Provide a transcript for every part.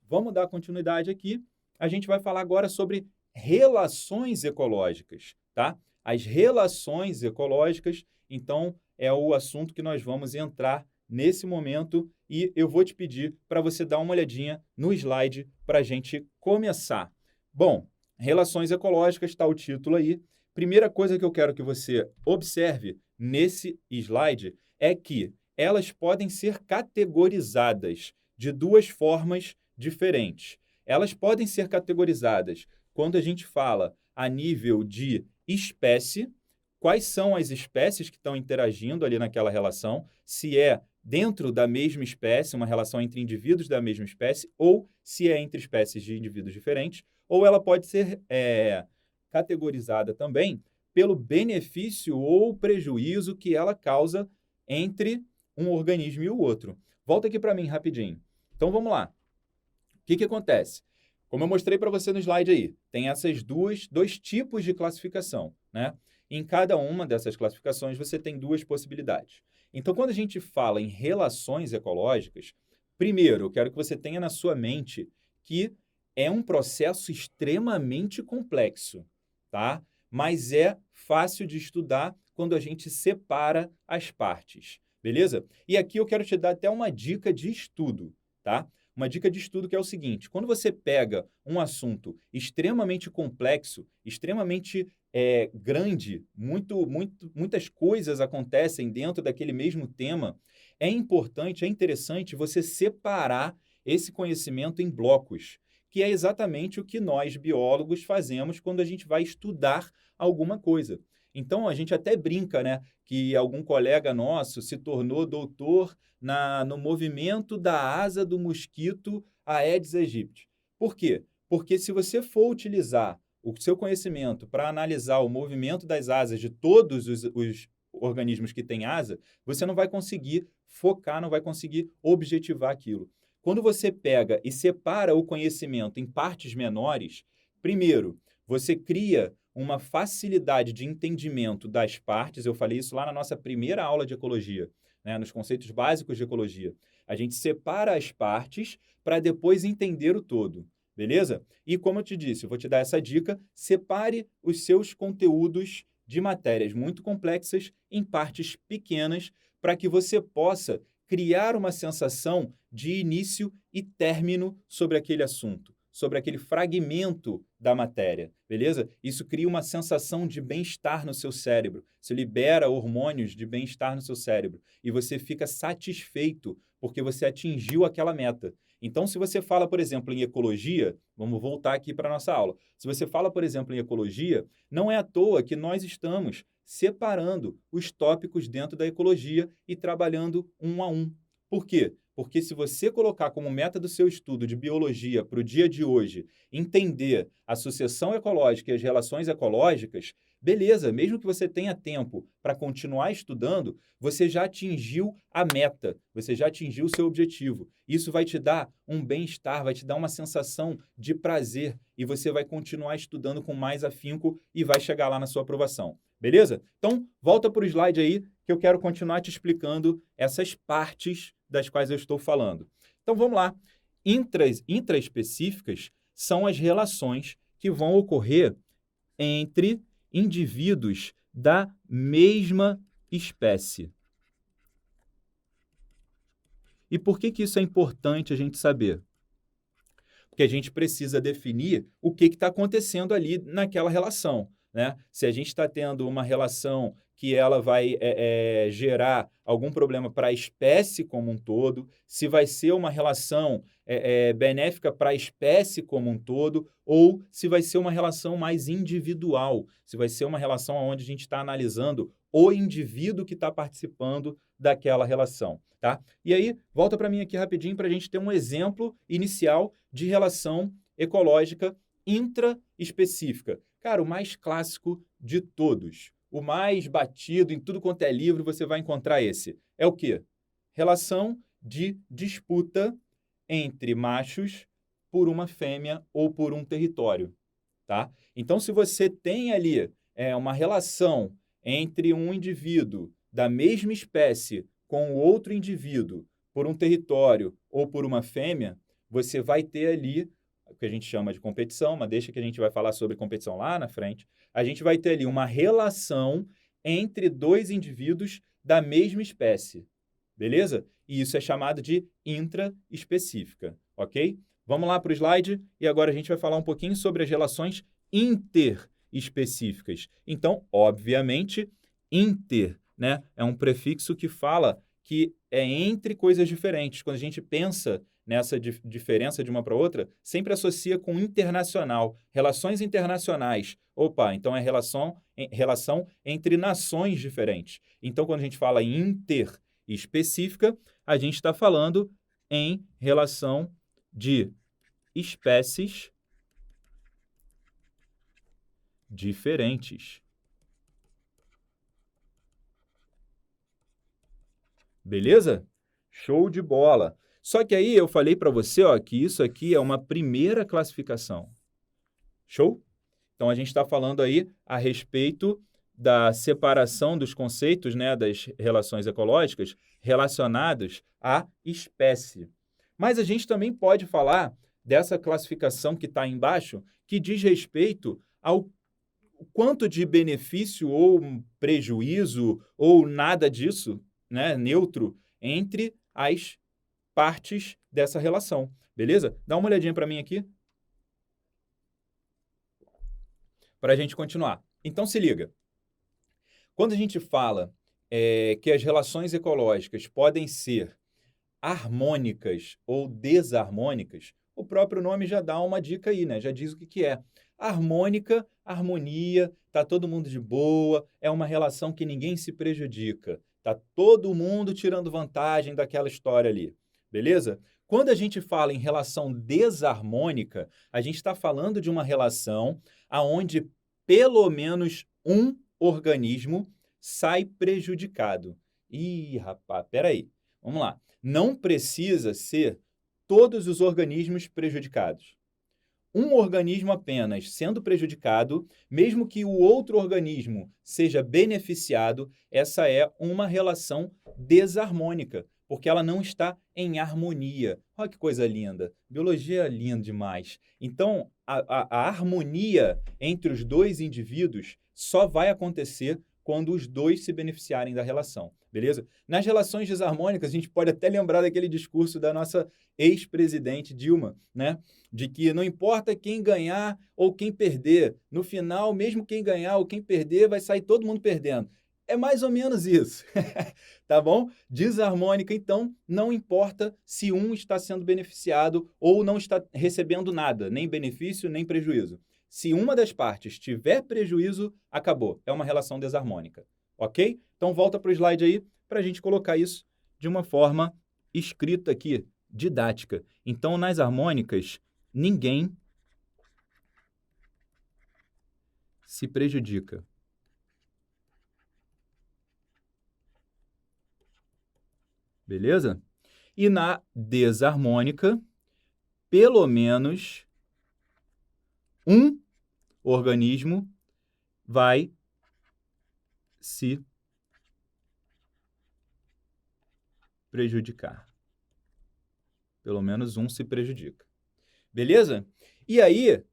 vamos dar continuidade aqui. A gente vai falar agora sobre relações ecológicas, tá? As relações ecológicas, então, é o assunto que nós vamos entrar nesse momento e eu vou te pedir para você dar uma olhadinha no slide para a gente começar. Bom, relações ecológicas, está o título aí. Primeira coisa que eu quero que você observe nesse slide é que elas podem ser categorizadas de duas formas diferentes. Elas podem ser categorizadas quando a gente fala a nível de espécie, quais são as espécies que estão interagindo ali naquela relação, se é dentro da mesma espécie, uma relação entre indivíduos da mesma espécie, ou se é entre espécies de indivíduos diferentes, ou ela pode ser categorizada também pelo benefício ou prejuízo que ela causa entre um organismo e o outro. Volta aqui para mim rapidinho. Então vamos lá. O que acontece? Como eu mostrei para você no slide aí, tem esses dois tipos de classificação, né? Em cada uma dessas classificações você tem duas possibilidades. Então, quando a gente fala em relações ecológicas, primeiro, eu quero que você tenha na sua mente que é um processo extremamente complexo, tá? Mas é fácil de estudar quando a gente separa as partes, beleza? E aqui eu quero te dar até uma dica de estudo, tá? Uma dica de estudo que é o seguinte: quando você pega um assunto extremamente complexo, extremamente grande, muitas coisas acontecem dentro daquele mesmo tema, é importante, é interessante você separar esse conhecimento em blocos, que é exatamente o que nós, biólogos, fazemos quando a gente vai estudar alguma coisa. Então, a gente até brinca, né, que algum colega nosso se tornou doutor no movimento da asa do mosquito Aedes aegypti. Por quê? Porque se você for utilizar o seu conhecimento para analisar o movimento das asas de todos os organismos que têm asa, você não vai conseguir focar, não vai conseguir objetivar aquilo. Quando você pega e separa o conhecimento em partes menores, primeiro, você cria uma facilidade de entendimento das partes. Eu falei isso lá na nossa primeira aula de ecologia, né, nos conceitos básicos de ecologia. A gente separa as partes para depois entender o todo, beleza? E como eu te disse, eu vou te dar essa dica: separe os seus conteúdos de matérias muito complexas em partes pequenas para que você possa criar uma sensação de início e término sobre aquele assunto, sobre aquele fragmento da matéria, beleza? Isso cria uma sensação de bem-estar no seu cérebro, se libera hormônios de bem-estar no seu cérebro e você fica satisfeito porque você atingiu aquela meta. Então, se você fala, por exemplo, em ecologia, vamos voltar aqui para a nossa aula. Se você fala, por exemplo, em ecologia, não é à toa que nós estamos separando os tópicos dentro da ecologia e trabalhando um a um. Por quê? Porque se você colocar como meta do seu estudo de biologia para o dia de hoje entender a sucessão ecológica e as relações ecológicas, beleza, mesmo que você tenha tempo para continuar estudando, você já atingiu a meta, você já atingiu o seu objetivo. Isso vai te dar um bem-estar, vai te dar uma sensação de prazer e você vai continuar estudando com mais afinco e vai chegar lá na sua aprovação. Beleza? Então, volta para o slide aí que eu quero continuar te explicando essas partes das quais eu estou falando. Então, vamos lá. Intraespecíficas são as relações que vão ocorrer entre indivíduos da mesma espécie. E por que isso é importante a gente saber? Porque a gente precisa definir o que está acontecendo ali naquela relação, né? Se a gente está tendo uma relação que ela vai gerar algum problema para a espécie como um todo, se vai ser uma relação benéfica para a espécie como um todo, ou se vai ser uma relação mais individual, se vai ser uma relação onde a gente está analisando o indivíduo que está participando daquela relação, tá? E aí, volta para mim aqui rapidinho para a gente ter um exemplo inicial de relação ecológica intraespecífica. Cara, o mais clássico de todos, o mais batido em tudo quanto é livro, você vai encontrar esse. É o quê? Relação de disputa entre machos por uma fêmea ou por um território, tá? Então, se você tem ali uma relação entre um indivíduo da mesma espécie com o outro indivíduo por um território ou por uma fêmea, você vai ter ali o que a gente chama de competição, mas deixa que a gente vai falar sobre competição lá na frente. A gente vai ter ali uma relação entre dois indivíduos da mesma espécie, beleza? E isso é chamado de intraespecífica, ok? Vamos lá para o slide e agora a gente vai falar um pouquinho sobre as relações interespecíficas. Então, obviamente, inter, né, é um prefixo que fala que é entre coisas diferentes. Quando a gente pensa nessa diferença de uma para outra, sempre associa com internacional, relações internacionais. Opa, então é relação entre nações diferentes. Então, quando a gente fala em interespecífica, a gente está falando em relação de espécies diferentes. Beleza? Show de bola. Só que aí eu falei para você, ó, que isso aqui é uma primeira classificação. Show? Então a gente está falando aí a respeito da separação dos conceitos, né, das relações ecológicas relacionados à espécie. Mas a gente também pode falar dessa classificação que está embaixo, que diz respeito ao quanto de benefício ou prejuízo ou nada disso, né, neutro, entre as partes dessa relação. Beleza? Dá uma olhadinha para mim aqui. Para a gente continuar. Então, se liga. Quando a gente fala que as relações ecológicas podem ser harmônicas ou desarmônicas, o próprio nome já dá uma dica aí, né? Já diz o que é. Harmônica, harmonia, tá todo mundo de boa, é uma relação que ninguém se prejudica. Tá todo mundo tirando vantagem daquela história ali. Beleza? Quando a gente fala em relação desarmônica, a gente está falando de uma relação aonde pelo menos um organismo sai prejudicado. Ih, rapaz, peraí. Vamos lá. Não precisa ser todos os organismos prejudicados. Um organismo apenas sendo prejudicado, mesmo que o outro organismo seja beneficiado, essa é uma relação desarmônica, porque ela não está em harmonia. Olha que coisa linda. Biologia é linda demais. Então, a harmonia entre os dois indivíduos só vai acontecer quando os dois se beneficiarem da relação, beleza? Nas relações desarmônicas, a gente pode até lembrar daquele discurso da nossa ex-presidente Dilma, né? De que não importa quem ganhar ou quem perder, no final, mesmo quem ganhar ou quem perder, vai sair todo mundo perdendo. É mais ou menos isso, tá bom? Desarmônica, então, não importa se um está sendo beneficiado ou não está recebendo nada, nem benefício, nem prejuízo. Se uma das partes tiver prejuízo, acabou. É uma relação desarmônica, ok? Então, volta para o slide aí para a gente colocar isso de uma forma escrita aqui, didática. Então, nas harmônicas, ninguém se prejudica. Beleza? E na desarmônica, pelo menos um organismo vai se prejudicar. Pelo menos um se prejudica. Beleza? E aí,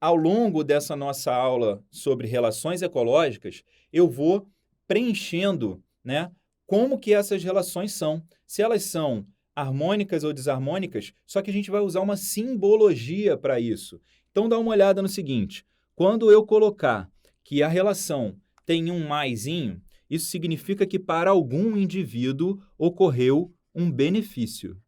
ao longo dessa nossa aula sobre relações ecológicas, eu vou preenchendo, né, como que essas relações são. Se elas são harmônicas ou desarmônicas, só que a gente vai usar uma simbologia para isso. Então, dá uma olhada no seguinte. Quando eu colocar que a relação tem um maisinho, isso significa que para algum indivíduo ocorreu um benefício.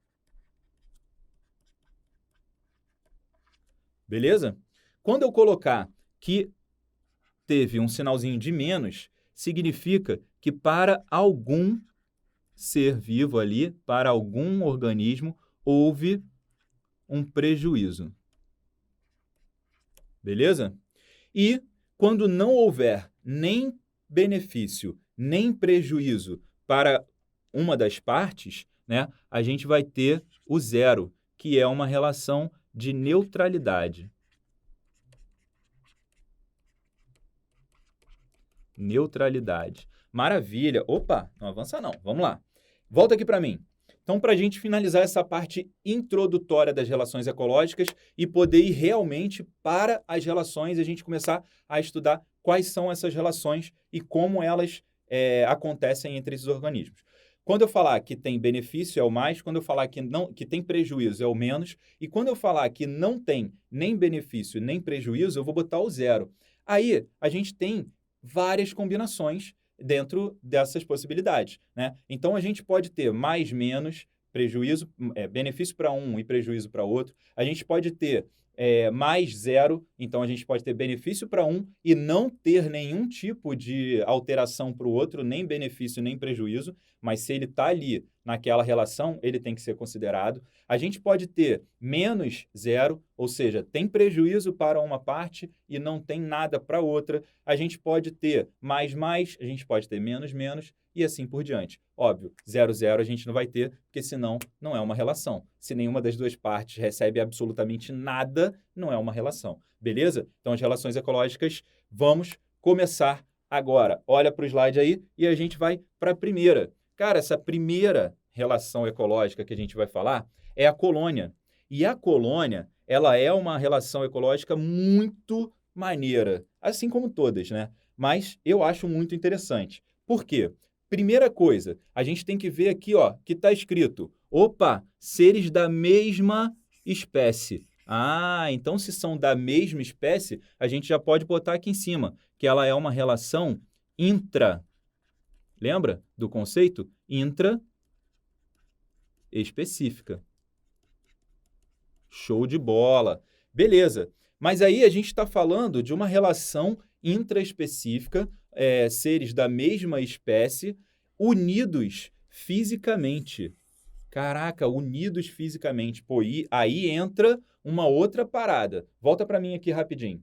Beleza? Quando eu colocar que teve um sinalzinho de menos, significa que para algum ser vivo ali, para algum organismo, houve um prejuízo. Beleza? E quando não houver nem benefício, nem prejuízo para uma das partes, né, a gente vai ter o zero, que é uma relação de neutralidade. Neutralidade. Maravilha. Opa, não avança não. Vamos lá. Volta aqui para mim. Então, para a gente finalizar essa parte introdutória das relações ecológicas e poder ir realmente para as relações, a gente começar a estudar quais são essas relações e como elas acontecem entre esses organismos. Quando eu falar que tem benefício é o mais, quando eu falar que tem prejuízo é o menos, e quando eu falar que não tem nem benefício nem prejuízo, eu vou botar o zero. Aí a gente tem várias combinações dentro dessas possibilidades, né? Então a gente pode ter mais, menos, prejuízo, benefício para um e prejuízo para outro. A gente pode ter mais zero, então a gente pode ter benefício para um e não ter nenhum tipo de alteração para o outro, nem benefício nem prejuízo, mas se ele está ali naquela relação, ele tem que ser considerado. A gente pode ter menos zero, ou seja, tem prejuízo para uma parte e não tem nada para outra. A gente pode ter mais, a gente pode ter menos, e assim por diante. Óbvio, 0, 0 a gente não vai ter, porque senão não é uma relação. Se nenhuma das duas partes recebe absolutamente nada, não é uma relação. Beleza? Então, as relações ecológicas, vamos começar agora. Olha para o slide aí e a gente vai para a primeira. Cara, essa primeira relação ecológica que a gente vai falar é a colônia. E a colônia, ela é uma relação ecológica muito maneira, assim como todas, né? Mas eu acho muito interessante. Por quê? Primeira coisa, a gente tem que ver aqui, ó, que está escrito, opa, seres da mesma espécie. Ah, então se são da mesma espécie, a gente já pode botar aqui em cima, que ela é uma relação intra. Lembra do conceito? Intraespecífica. Show de bola. Beleza. Mas aí a gente está falando de uma relação intraespecífica, seres da mesma espécie, unidos fisicamente. Caraca, unidos fisicamente. Pô, e aí entra uma outra parada. Volta para mim aqui rapidinho.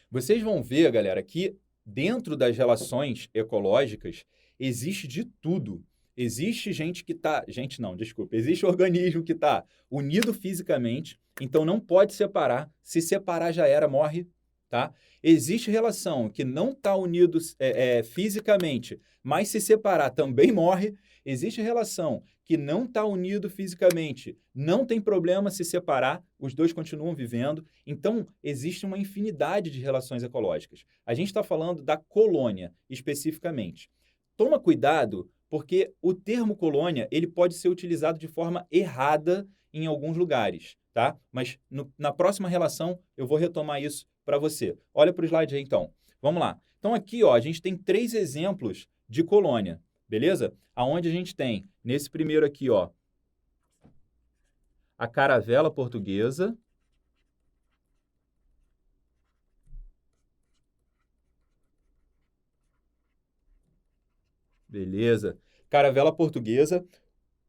Vocês vão ver, galera, que dentro das relações ecológicas existe de tudo. Existe gente que está... Gente não, desculpa. Existe organismo que está unido fisicamente, então não pode separar. Se separar já era, morre, tá? Existe relação que não está unido fisicamente, mas se separar também morre. Existe relação que não está unido fisicamente, não tem problema se separar, os dois continuam vivendo. Então, existe uma infinidade de relações ecológicas. A gente está falando da colônia, especificamente. Toma cuidado, porque o termo colônia ele pode ser utilizado de forma errada em alguns lugares, tá? Mas na próxima relação eu vou retomar isso para você. Olha para o slide aí, então. Vamos lá. Então, aqui, ó, a gente tem 3 exemplos de colônia. Beleza? Aonde a gente tem, nesse primeiro aqui, ó, a caravela portuguesa. Beleza. Caravela portuguesa.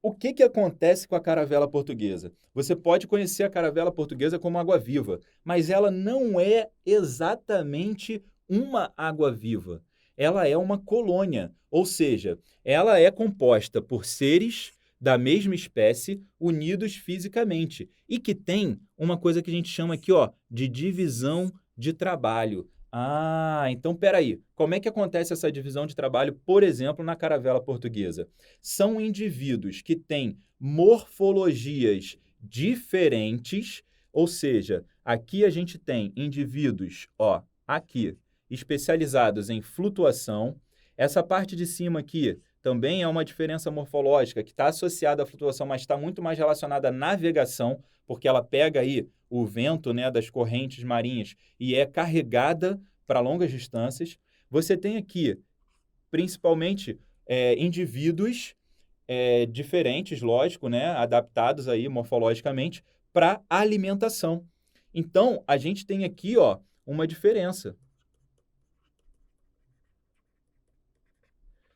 O que acontece com a caravela portuguesa? Você pode conhecer a caravela portuguesa como água-viva, mas ela não é exatamente uma água-viva. Ela é uma colônia, ou seja, ela é composta por seres da mesma espécie unidos fisicamente e que tem uma coisa que a gente chama aqui, ó, de divisão de trabalho. Ah, então peraí. Como é que acontece essa divisão de trabalho, por exemplo, na caravela portuguesa? São indivíduos que têm morfologias diferentes, ou seja, aqui a gente tem indivíduos, ó, aqui, especializados em flutuação. Essa parte de cima aqui também é uma diferença morfológica que está associada à flutuação, mas está muito mais relacionada à navegação, porque ela pega aí o vento, né, das correntes marinhas e é carregada para longas distâncias. Você tem aqui, principalmente, indivíduos diferentes, lógico, né, adaptados aí morfologicamente para alimentação. Então, a gente tem aqui, ó, uma diferença.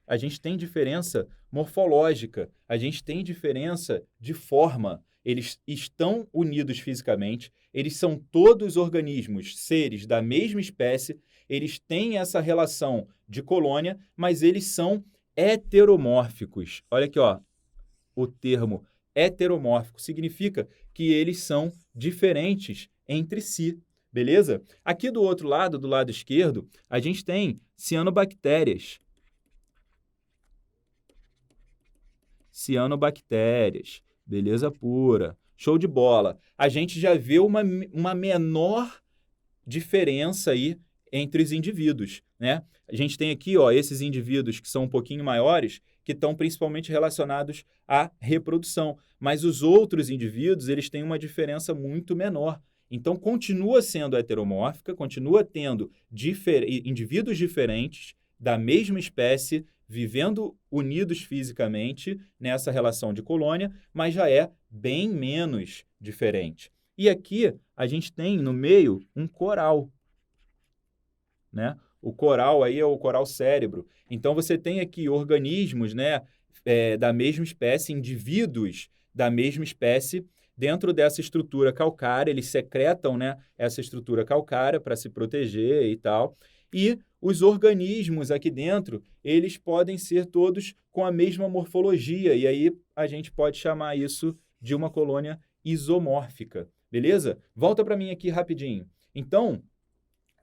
A gente tem diferença morfológica, a gente tem diferença de forma. Eles estão unidos fisicamente, eles são todos organismos, seres da mesma espécie, eles têm essa relação de colônia, mas eles são heteromórficos. Olha aqui, ó, o termo heteromórfico significa que eles são diferentes entre si, beleza? Aqui do outro lado, do lado esquerdo, a gente tem cianobactérias. cianobactérias. Beleza pura. Show de bola. A gente já vê uma menor diferença aí entre os indivíduos, né? A gente tem aqui, ó, esses indivíduos que são um pouquinho maiores, que estão principalmente relacionados à reprodução, mas os outros indivíduos, eles têm uma diferença muito menor. Então, continua sendo heteromórfica, continua tendo indivíduos diferentes da mesma espécie, vivendo unidos fisicamente nessa relação de colônia, mas já é bem menos diferente. E aqui a gente tem no meio um coral, né? O coral aí é o coral cérebro. Então você tem aqui organismos, né, da mesma espécie, indivíduos da mesma espécie, dentro dessa estrutura calcária, eles secretam, né, essa estrutura calcária para se proteger e tal. E os organismos aqui dentro, eles podem ser todos com a mesma morfologia, e aí a gente pode chamar isso de uma colônia isomórfica, beleza? Volta para mim aqui rapidinho. Então,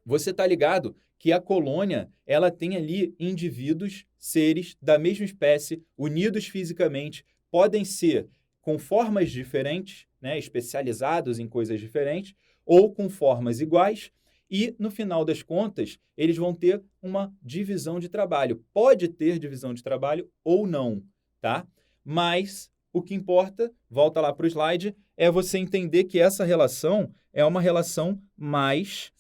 você está ligado que a colônia, ela tem ali indivíduos, seres da mesma espécie, unidos fisicamente, podem ser com formas diferentes, né, especializados em coisas diferentes, ou com formas iguais, e, no final das contas, eles vão ter uma divisão de trabalho. Pode ter divisão de trabalho ou não, tá? Mas o que importa, volta lá para o slide, é você entender que essa relação é uma relação mais.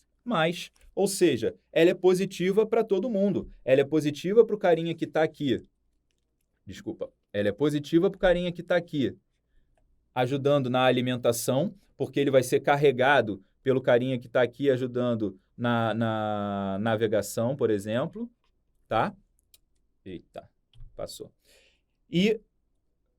Ou seja, ela é positiva para todo mundo. Ela é positiva para o carinha que está aqui. Desculpa. Ela é positiva para o carinha que está aqui, ajudando na alimentação, porque ele vai ser carregado pelo carinha que está aqui ajudando na navegação, por exemplo, tá? Eita, passou. E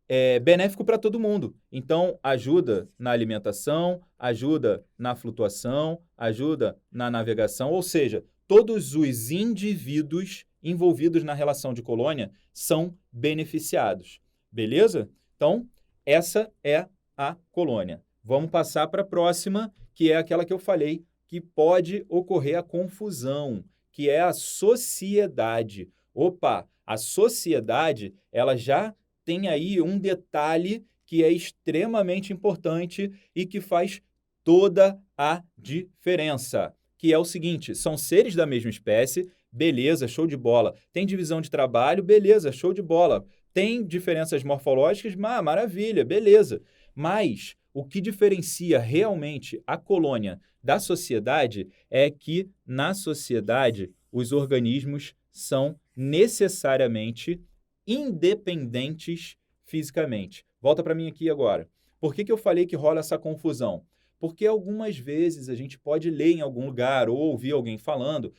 é benéfico para todo mundo. Então, ajuda na alimentação, ajuda na flutuação, ajuda na navegação, ou seja, todos os indivíduos envolvidos na relação de colônia são beneficiados. Beleza? Então, essa é a colônia. Vamos passar para a próxima, que é aquela que eu falei, que pode ocorrer a confusão, que é a sociedade. Opa, a sociedade, ela já tem aí um detalhe que é extremamente importante e que faz toda a diferença, que é o seguinte, são seres da mesma espécie, beleza, show de bola. Tem divisão de trabalho, beleza, show de bola. Tem diferenças morfológicas, maravilha, beleza. Mas o que diferencia realmente a colônia da sociedade é que, na sociedade, os organismos são necessariamente independentes fisicamente. Volta para mim aqui agora. Por que eu falei que rola essa confusão? Porque algumas vezes a gente pode ler em algum lugar ou ouvir alguém falando,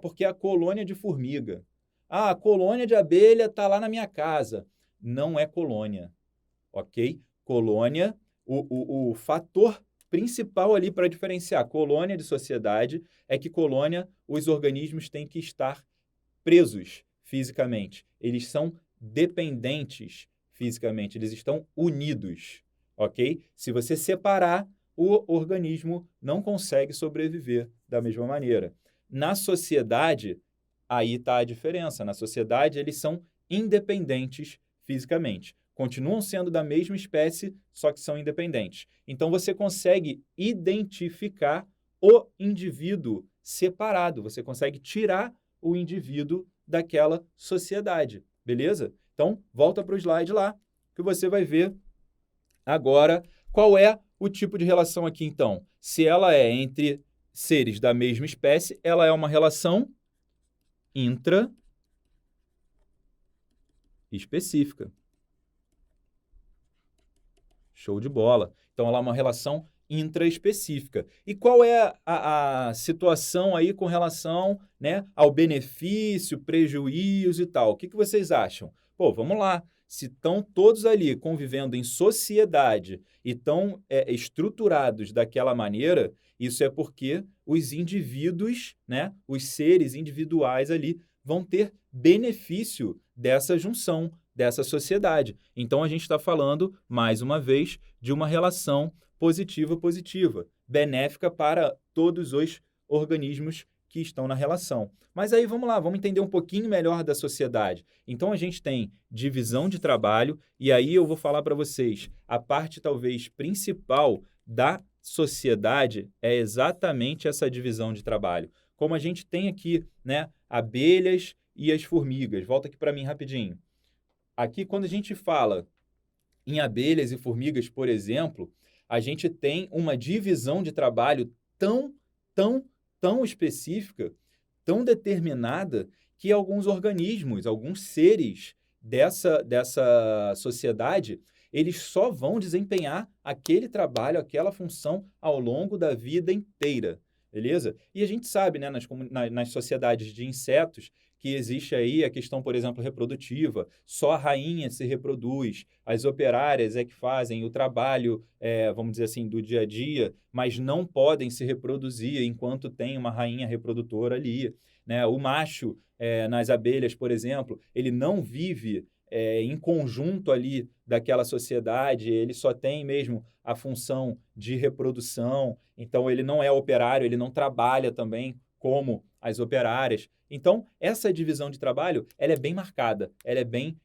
porque a colônia de formiga, a colônia de abelha está lá na minha casa. Não é colônia, ok? Colônia, o fator principal ali para diferenciar colônia de sociedade é que colônia, os organismos têm que estar presos fisicamente. Eles são dependentes fisicamente, eles estão unidos, ok? Se você separar, o organismo não consegue sobreviver da mesma maneira. Na sociedade, aí está a diferença. Na sociedade, eles são independentes fisicamente. Continuam sendo da mesma espécie, só que são independentes. Então, você consegue identificar o indivíduo separado. Você consegue tirar o indivíduo daquela sociedade, beleza? Então, volta para o slide lá, que você vai ver agora qual é o tipo de relação aqui, então. Se ela é entre seres da mesma espécie, ela é uma relação intraespecífica. Show de bola. Então, ela é uma relação intraespecífica. E qual é a situação aí com relação, né, ao benefício, prejuízo e tal? O que vocês acham? Pô, vamos lá. Se estão todos ali convivendo em sociedade e estão estruturados daquela maneira, isso é porque os indivíduos, né, os seres individuais ali, vão ter benefício dessa junção, dessa sociedade. Então, a gente está falando, mais uma vez, de uma relação positiva-positiva, benéfica para todos os organismos que estão na relação. Mas aí vamos lá, vamos entender um pouquinho melhor da sociedade. Então a gente tem divisão de trabalho, e aí eu vou falar para vocês, a parte talvez principal da sociedade é exatamente essa divisão de trabalho. Como a gente tem aqui, né, abelhas e as formigas. Volta aqui para mim rapidinho. Aqui, quando a gente fala em abelhas e formigas, por exemplo, a gente tem uma divisão de trabalho tão específica, tão determinada, que alguns organismos, alguns seres dessa sociedade, eles só vão desempenhar aquele trabalho, aquela função ao longo da vida inteira, beleza? E a gente sabe, né, nas sociedades de insetos, que existe aí a questão, por exemplo, reprodutiva, só a rainha se reproduz, as operárias é que fazem o trabalho, vamos dizer assim, do dia a dia, mas não podem se reproduzir enquanto tem uma rainha reprodutora ali, né? O macho, nas abelhas, por exemplo, ele não vive em conjunto ali daquela sociedade, ele só tem mesmo a função de reprodução, então ele não é operário, ele não trabalha também como as operárias. Então, essa divisão de trabalho, ela é bem marcada, ela é bem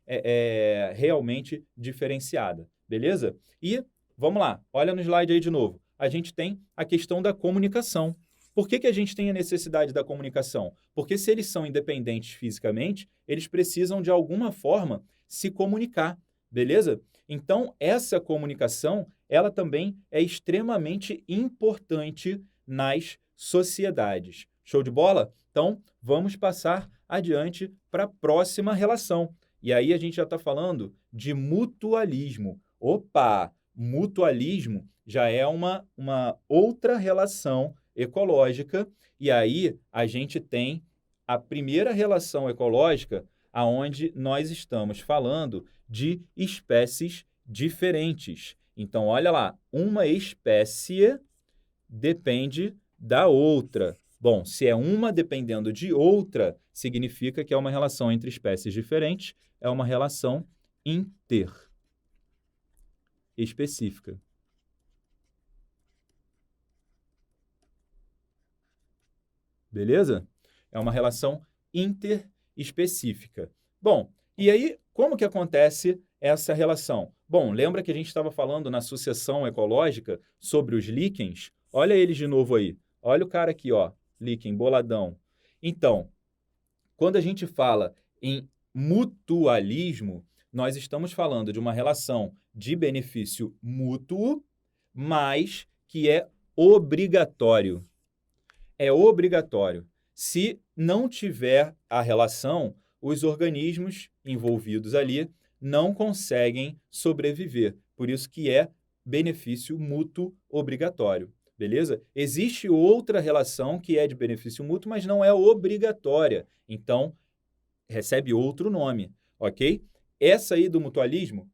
realmente diferenciada, beleza? E, vamos lá, olha no slide aí de novo. A gente tem a questão da comunicação. Por que a gente tem a necessidade da comunicação? Porque se eles são independentes fisicamente, eles precisam de alguma forma se comunicar, beleza? Então, essa comunicação, ela também é extremamente importante nas sociedades. Show de bola? Então, vamos passar adiante para a próxima relação. E aí a gente já está falando de mutualismo. Opa! Mutualismo já é uma outra relação ecológica. E aí a gente tem a primeira relação ecológica aonde nós estamos falando de espécies diferentes. Então, olha lá, uma espécie depende da outra. Bom, se é uma dependendo de outra, significa que é uma relação entre espécies diferentes, é uma relação interespecífica. Beleza? É uma relação interespecífica. Bom, e aí, como que acontece essa relação? Bom, lembra que a gente estava falando na sucessão ecológica sobre os líquens? Olha eles de novo aí. Olha o cara aqui, ó, líquen, boladão. Então, quando a gente fala em mutualismo, nós estamos falando de uma relação de benefício mútuo, mas que é obrigatório. É obrigatório. Se não tiver a relação, os organismos envolvidos ali não conseguem sobreviver. Por isso que é benefício mútuo obrigatório. Beleza? Existe outra relação que é de benefício mútuo, mas não é obrigatória. Então, recebe outro nome, ok? Essa aí do mutualismo,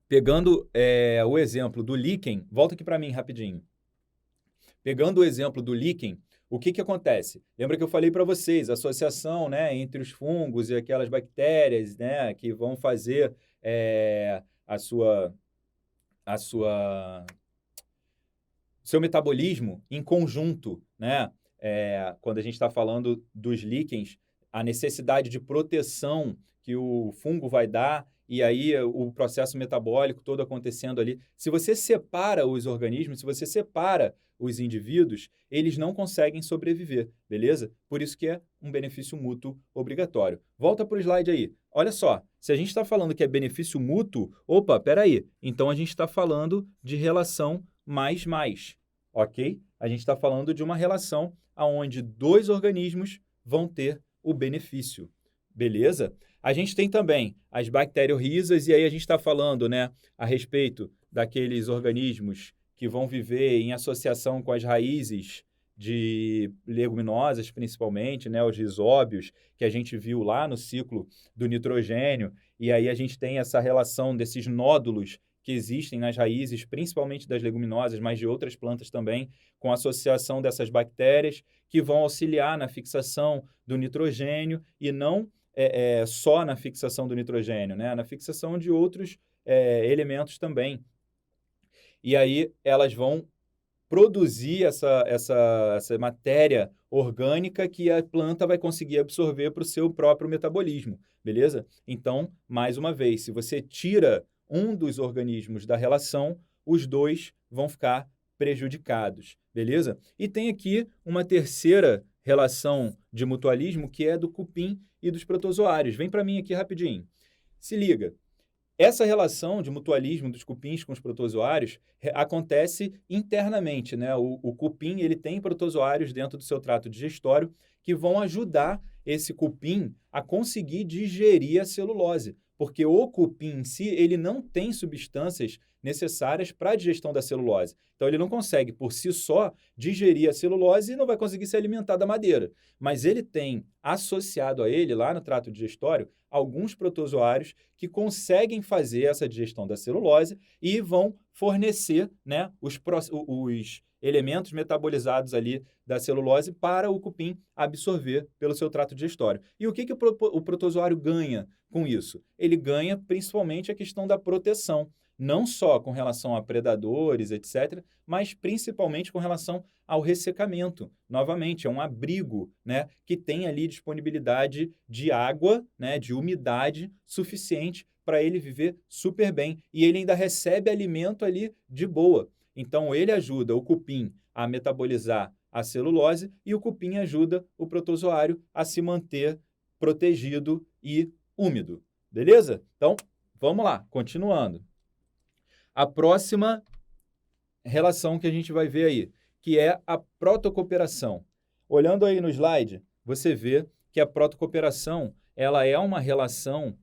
pegando o exemplo do líquen, volta aqui para mim rapidinho. Pegando o exemplo do líquen, o que acontece? Lembra que eu falei para vocês, a associação, né, entre os fungos e aquelas bactérias, né, que vão fazer seu metabolismo em conjunto, né? Quando a gente está falando dos líquens, a necessidade de proteção que o fungo vai dar e aí o processo metabólico todo acontecendo ali. Se você separa os organismos, se você separa os indivíduos, eles não conseguem sobreviver, beleza? Por isso que é um benefício mútuo obrigatório. Volta para o slide aí. Olha só, se a gente está falando que é benefício mútuo, opa, peraí, então a gente está falando de relação mais, ok? A gente está falando de uma relação onde dois organismos vão ter o benefício, beleza? A gente tem também as bacteriorrizas, e aí a gente está falando, né, a respeito daqueles organismos que vão viver em associação com as raízes de leguminosas, principalmente, né, os rizóbios, que a gente viu lá no ciclo do nitrogênio, e aí a gente tem essa relação desses nódulos que existem nas raízes, principalmente das leguminosas, mas de outras plantas também, com a associação dessas bactérias que vão auxiliar na fixação do nitrogênio e não só na fixação do nitrogênio, né? Na fixação de outros elementos também. E aí elas vão produzir essa matéria orgânica que a planta vai conseguir absorver para o seu próprio metabolismo, beleza? Então, mais uma vez, se você tira um dos organismos da relação, os dois vão ficar prejudicados, beleza? E tem aqui uma terceira relação de mutualismo que é do cupim e dos protozoários. Vem para mim aqui rapidinho. Se liga. Essa relação de mutualismo dos cupins com os protozoários acontece internamente, né? O cupim ele tem protozoários dentro do seu trato digestório que vão ajudar esse cupim a conseguir digerir a celulose, porque o cupim em si ele não tem substâncias necessárias para a digestão da celulose. Então ele não consegue por si só digerir a celulose e não vai conseguir se alimentar da madeira. Mas ele tem associado a ele lá no trato digestório alguns protozoários que conseguem fazer essa digestão da celulose e vão fornecer, né, os elementos metabolizados ali da celulose para o cupim absorver pelo seu trato digestório. E o que o protozoário ganha com isso? Ele ganha principalmente a questão da proteção, não só com relação a predadores, etc., mas principalmente com relação ao ressecamento. Novamente, é um abrigo, né, que tem ali disponibilidade de água, né, de umidade suficiente para ele viver super bem. E ele ainda recebe alimento ali de boa. Então, ele ajuda o cupim a metabolizar a celulose e o cupim ajuda o protozoário a se manter protegido e úmido. Beleza? Então, vamos lá, continuando. A próxima relação que a gente vai ver aí, que é a protocooperação. Olhando aí no slide, você vê que a protocooperação, ela é uma relação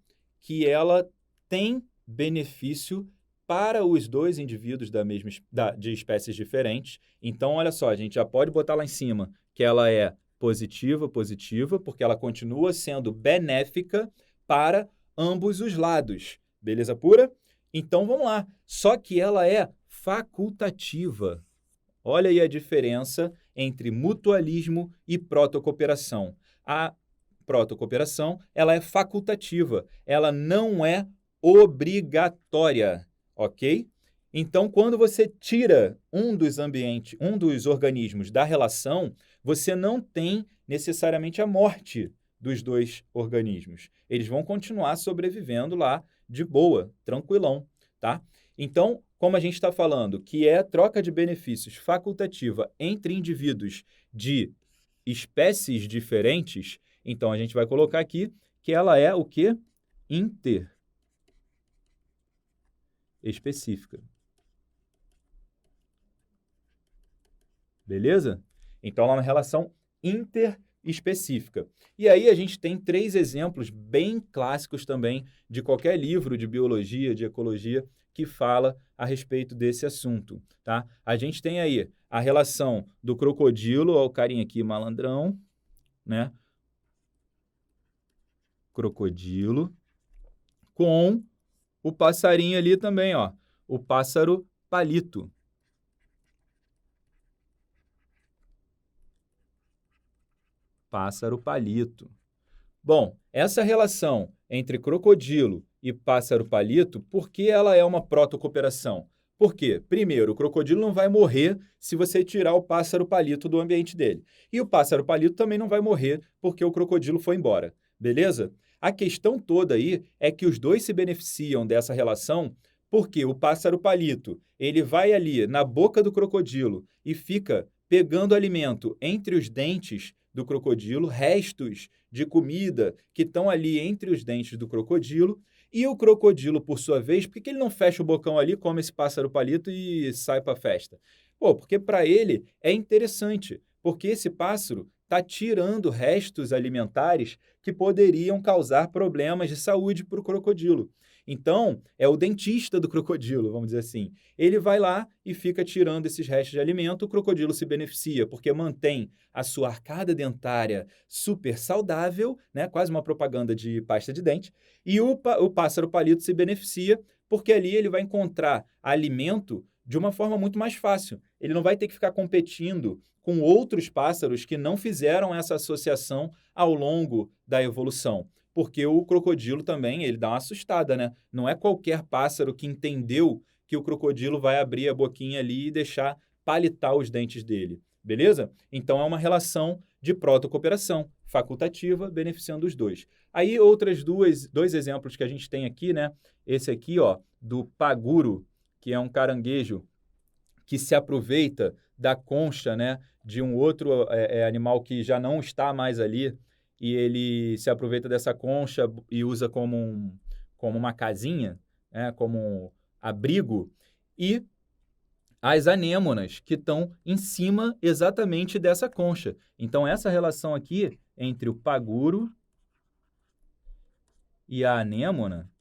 que ela tem benefício para os dois indivíduos de espécies diferentes. Então, olha só, a gente já pode botar lá em cima que ela é positiva, porque ela continua sendo benéfica para ambos os lados. Beleza pura? Então, vamos lá. Só que ela é facultativa. Olha aí a diferença entre mutualismo e protocooperação. A protocooperação, ela é facultativa. Ela não é obrigatória, ok? Então, quando você tira um dos organismos da relação, você não tem necessariamente a morte dos dois organismos. Eles vão continuar sobrevivendo lá de boa, tranquilão, tá? Então, como a gente está falando que é troca de benefícios facultativa entre indivíduos de espécies diferentes, então a gente vai colocar aqui que ela é o quê? Interespecífica. Beleza? Então, ela é uma relação interespecífica. E aí a gente tem 3 exemplos bem clássicos também de qualquer livro de biologia, de ecologia, que fala a respeito desse assunto, tá? A gente tem aí a relação do crocodilo, ó, o carinha aqui malandrão, né? Crocodilo, com o passarinho ali também, ó, o pássaro palito. Pássaro palito. Bom, essa relação entre crocodilo e pássaro palito, por que ela é uma protocooperação? Por quê? Primeiro, o crocodilo não vai morrer se você tirar o pássaro palito do ambiente dele. E o pássaro palito também não vai morrer porque o crocodilo foi embora. Beleza? A questão toda aí é que os dois se beneficiam dessa relação porque o pássaro palito, ele vai ali na boca do crocodilo e fica pegando alimento entre os dentes do crocodilo, restos de comida que estão ali entre os dentes do crocodilo, e o crocodilo, por sua vez, por que ele não fecha o bocão ali, come esse pássaro palito e sai para a festa? Pô, porque para ele é interessante, porque esse pássaro está tirando restos alimentares que poderiam causar problemas de saúde para o crocodilo. Então, é o dentista do crocodilo, vamos dizer assim. Ele vai lá e fica tirando esses restos de alimento, o crocodilo se beneficia, porque mantém a sua arcada dentária super saudável, né? Quase uma propaganda de pasta de dente, e o pássaro palito se beneficia, porque ali ele vai encontrar alimento de uma forma muito mais fácil. Ele não vai ter que ficar competindo com outros pássaros que não fizeram essa associação ao longo da evolução. Porque o crocodilo também, ele dá uma assustada, né? Não é qualquer pássaro que entendeu que o crocodilo vai abrir a boquinha ali e deixar palitar os dentes dele, beleza? Então, é uma relação de protocooperação, facultativa, beneficiando os dois. Aí, dois exemplos que a gente tem aqui, né? Esse aqui, ó, do paguro, que é um caranguejo que se aproveita da concha, né, de um outro animal que já não está mais ali, e ele se aproveita dessa concha e usa como uma casinha, né, como um abrigo, e as anêmonas, que estão em cima exatamente dessa concha. Então, essa relação aqui entre o paguro e a anêmona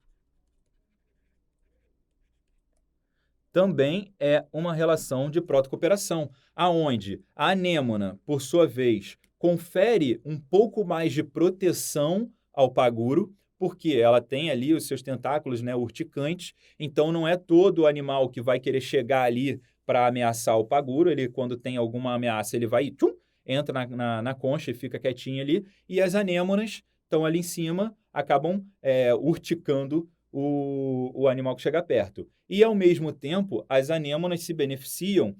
também é uma relação de protocooperação, aonde a anêmona, por sua vez, confere um pouco mais de proteção ao paguro, porque ela tem ali os seus tentáculos, né, urticantes, então não é todo animal que vai querer chegar ali para ameaçar o paguro, ele quando tem alguma ameaça, ele vai tchum, entra na concha e fica quietinho ali, e as anêmonas estão ali em cima, acabam urticando o animal que chega perto. E, ao mesmo tempo, as anêmonas se beneficiam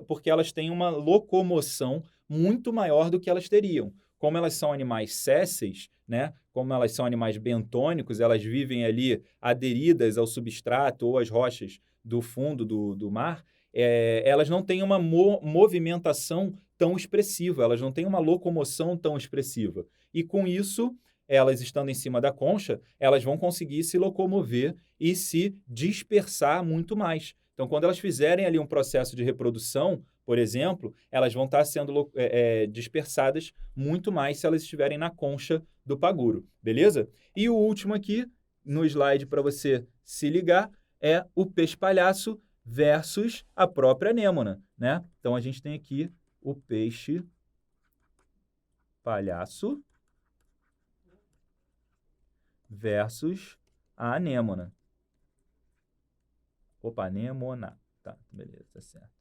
porque elas têm uma locomoção muito maior do que elas teriam. Como elas são animais sésseis, né? Como elas são animais bentônicos, elas vivem ali aderidas ao substrato ou às rochas do fundo do mar, elas não têm uma movimentação tão expressiva, elas não têm uma locomoção tão expressiva. E, com isso, elas estando em cima da concha, elas vão conseguir se locomover e se dispersar muito mais. Então, quando elas fizerem ali um processo de reprodução, por exemplo, elas vão estar sendo dispersadas muito mais se elas estiverem na concha do paguro, beleza? E o último aqui, no slide para você se ligar, é o peixe-palhaço versus a própria anêmona, né? Então, a gente tem aqui o peixe-palhaço versus a anêmona. Opa, anêmona. Tá, beleza, tá certo.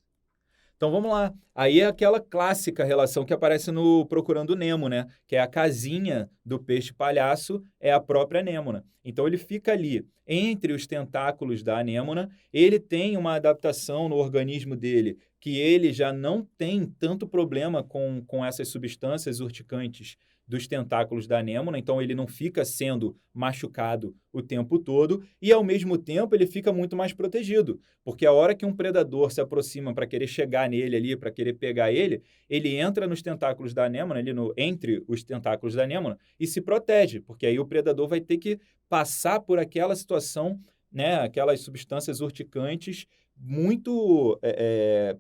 Então vamos lá. Aí é aquela clássica relação que aparece no Procurando Nemo, né? Que é a casinha do peixe-palhaço, é a própria anêmona. Então ele fica ali entre os tentáculos da anêmona, ele tem uma adaptação no organismo dele, que ele já não tem tanto problema com essas substâncias urticantes dos tentáculos da anêmona, então ele não fica sendo machucado o tempo todo e, ao mesmo tempo, ele fica muito mais protegido, porque a hora que um predador se aproxima para querer chegar nele ali, para querer pegar ele, ele entra nos tentáculos da anêmona, ali entre os tentáculos da anêmona, e se protege, porque aí o predador vai ter que passar por aquela situação, né, aquelas substâncias urticantes muito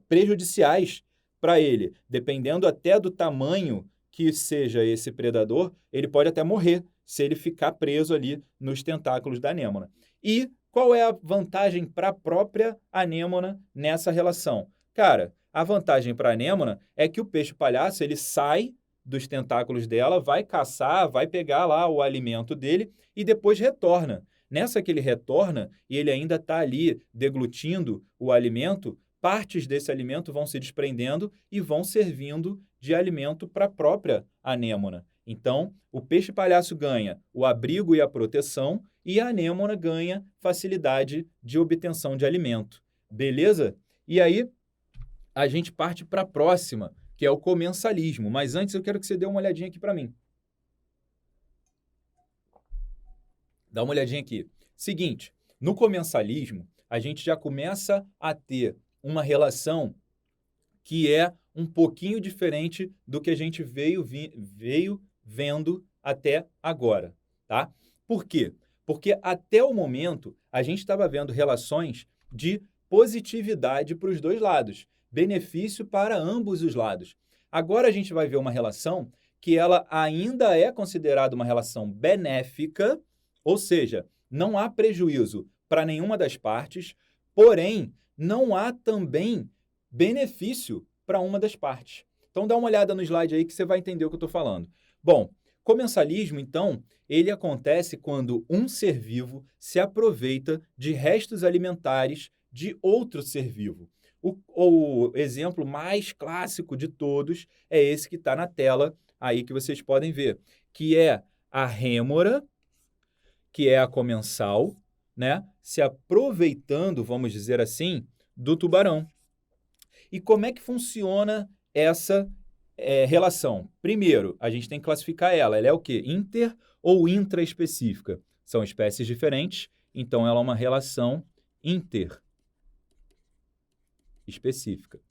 prejudiciais para ele, dependendo até do tamanho que seja esse predador, ele pode até morrer se ele ficar preso ali nos tentáculos da anêmona. E qual é a vantagem para a própria anêmona nessa relação? Cara, a vantagem para a anêmona é que o peixe-palhaço ele sai dos tentáculos dela, vai caçar, vai pegar lá o alimento dele e depois retorna. Nessa que ele retorna e ele ainda está ali deglutindo o alimento, partes desse alimento vão se desprendendo e vão servindo de alimento para a própria anêmona. Então, o peixe-palhaço ganha o abrigo e a proteção e a anêmona ganha facilidade de obtenção de alimento. Beleza? E aí, a gente parte para a próxima, que é o comensalismo. Mas antes eu quero que você dê uma olhadinha aqui para mim. Dá uma olhadinha aqui. Seguinte, no comensalismo, a gente já começa a ter uma relação que é um pouquinho diferente do que a gente veio vendo até agora, tá? Por quê? Porque até o momento a gente estava vendo relações de positividade para os dois lados, benefício para ambos os lados. Agora a gente vai ver uma relação que ela ainda é considerada uma relação benéfica, ou seja, não há prejuízo para nenhuma das partes, porém não há também benefício para uma das partes. Então dá uma olhada no slide aí que você vai entender o que eu estou falando. Bom, comensalismo, então, ele acontece quando um ser vivo se aproveita de restos alimentares de outro ser vivo. O exemplo mais clássico de todos é esse que está na tela aí que vocês podem ver, que é a rêmora, que é a comensal, né, se aproveitando, vamos dizer assim, do tubarão. E como é que funciona essa relação? Primeiro, a gente tem que classificar ela. Ela é o quê? Inter ou intraespecífica? São espécies diferentes, então ela é uma relação interespecífica.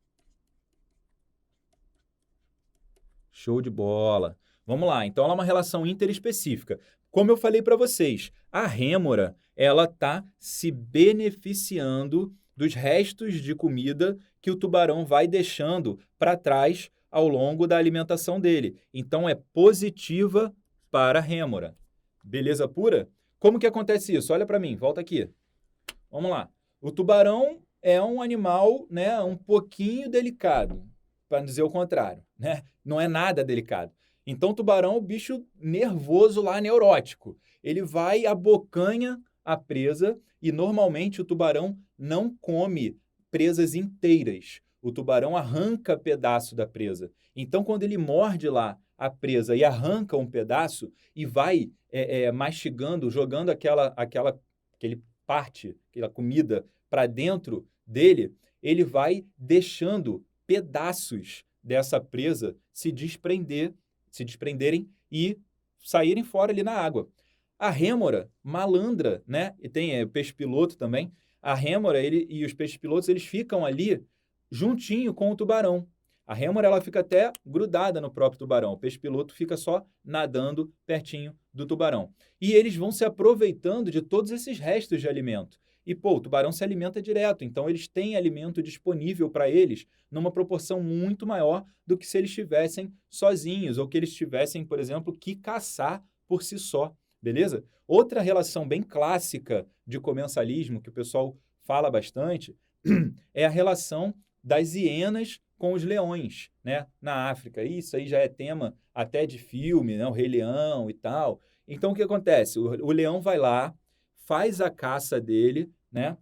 Show de bola. Vamos lá, então ela é uma relação interespecífica. Como eu falei para vocês, a rêmora, ela está se beneficiando dos restos de comida que o tubarão vai deixando para trás ao longo da alimentação dele. Então é positiva para a rêmora. Beleza pura? Como que acontece isso? Olha para mim, volta aqui. Vamos lá. O tubarão é um animal, né, um pouquinho delicado, para não dizer o contrário, né? Não é nada delicado. Então, o tubarão é um bicho nervoso lá, neurótico. Ele vai, abocanha a presa e, normalmente, o tubarão não come presas inteiras. O tubarão arranca pedaço da presa. Então, quando ele morde lá a presa e arranca um pedaço e vai mastigando, jogando aquele parte, aquela comida para dentro dele, ele vai deixando pedaços dessa presa se desprenderem e saírem fora ali na água. A rêmora, malandra, né? E tem peixe-piloto também. A rêmora e os peixes-pilotos, eles ficam ali juntinho com o tubarão. A rêmora, ela fica até grudada no próprio tubarão. O peixe-piloto fica só nadando pertinho do tubarão. E eles vão se aproveitando de todos esses restos de alimento. E, pô, o tubarão se alimenta direto, então eles têm alimento disponível para eles numa proporção muito maior do que se eles estivessem sozinhos ou que eles tivessem, por exemplo, que caçar por si só, beleza? Outra relação bem clássica de comensalismo que o pessoal fala bastante é a relação das hienas com os leões, né, na África. Isso aí já é tema até de filme, né, o Rei Leão e tal. Então, o que acontece? O leão vai lá, faz a caça dele, né?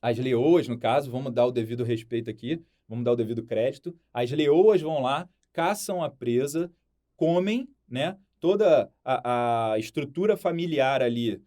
As leoas, no caso, vamos dar o devido respeito aqui, vamos dar o devido crédito. As leoas vão lá, caçam a presa, comem, né? Toda a estrutura familiar ali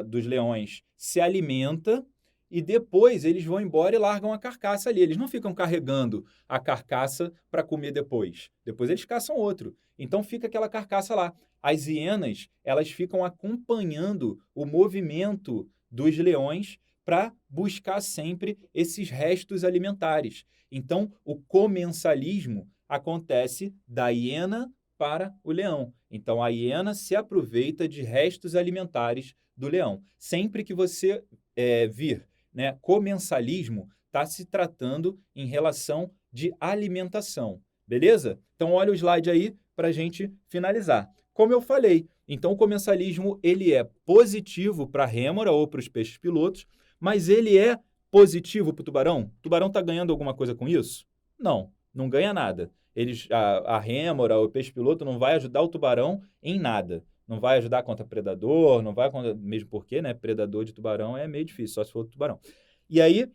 dos leões se alimenta e depois eles vão embora e largam a carcaça ali. Eles não ficam carregando a carcaça para comer depois. Depois eles caçam outro. Então fica aquela carcaça lá. As hienas, elas ficam acompanhando o movimento dos leões para buscar sempre esses restos alimentares. Então, o comensalismo acontece da hiena para o leão. Então, a hiena se aproveita de restos alimentares do leão. Sempre que você vir, né, comensalismo, está se tratando em relação de alimentação. Beleza? Então, olha o slide aí para a gente finalizar. Como eu falei, então o comensalismo ele é positivo para a rêmora ou para os peixes-pilotos, mas ele é positivo para o tubarão? O tubarão está ganhando alguma coisa com isso? Não, não ganha nada. A rêmora, o peixe-piloto não vai ajudar o tubarão em nada. Não vai ajudar contra predador, não vai contra... Mesmo porque, né, predador de tubarão é meio difícil, só se for tubarão. E aí,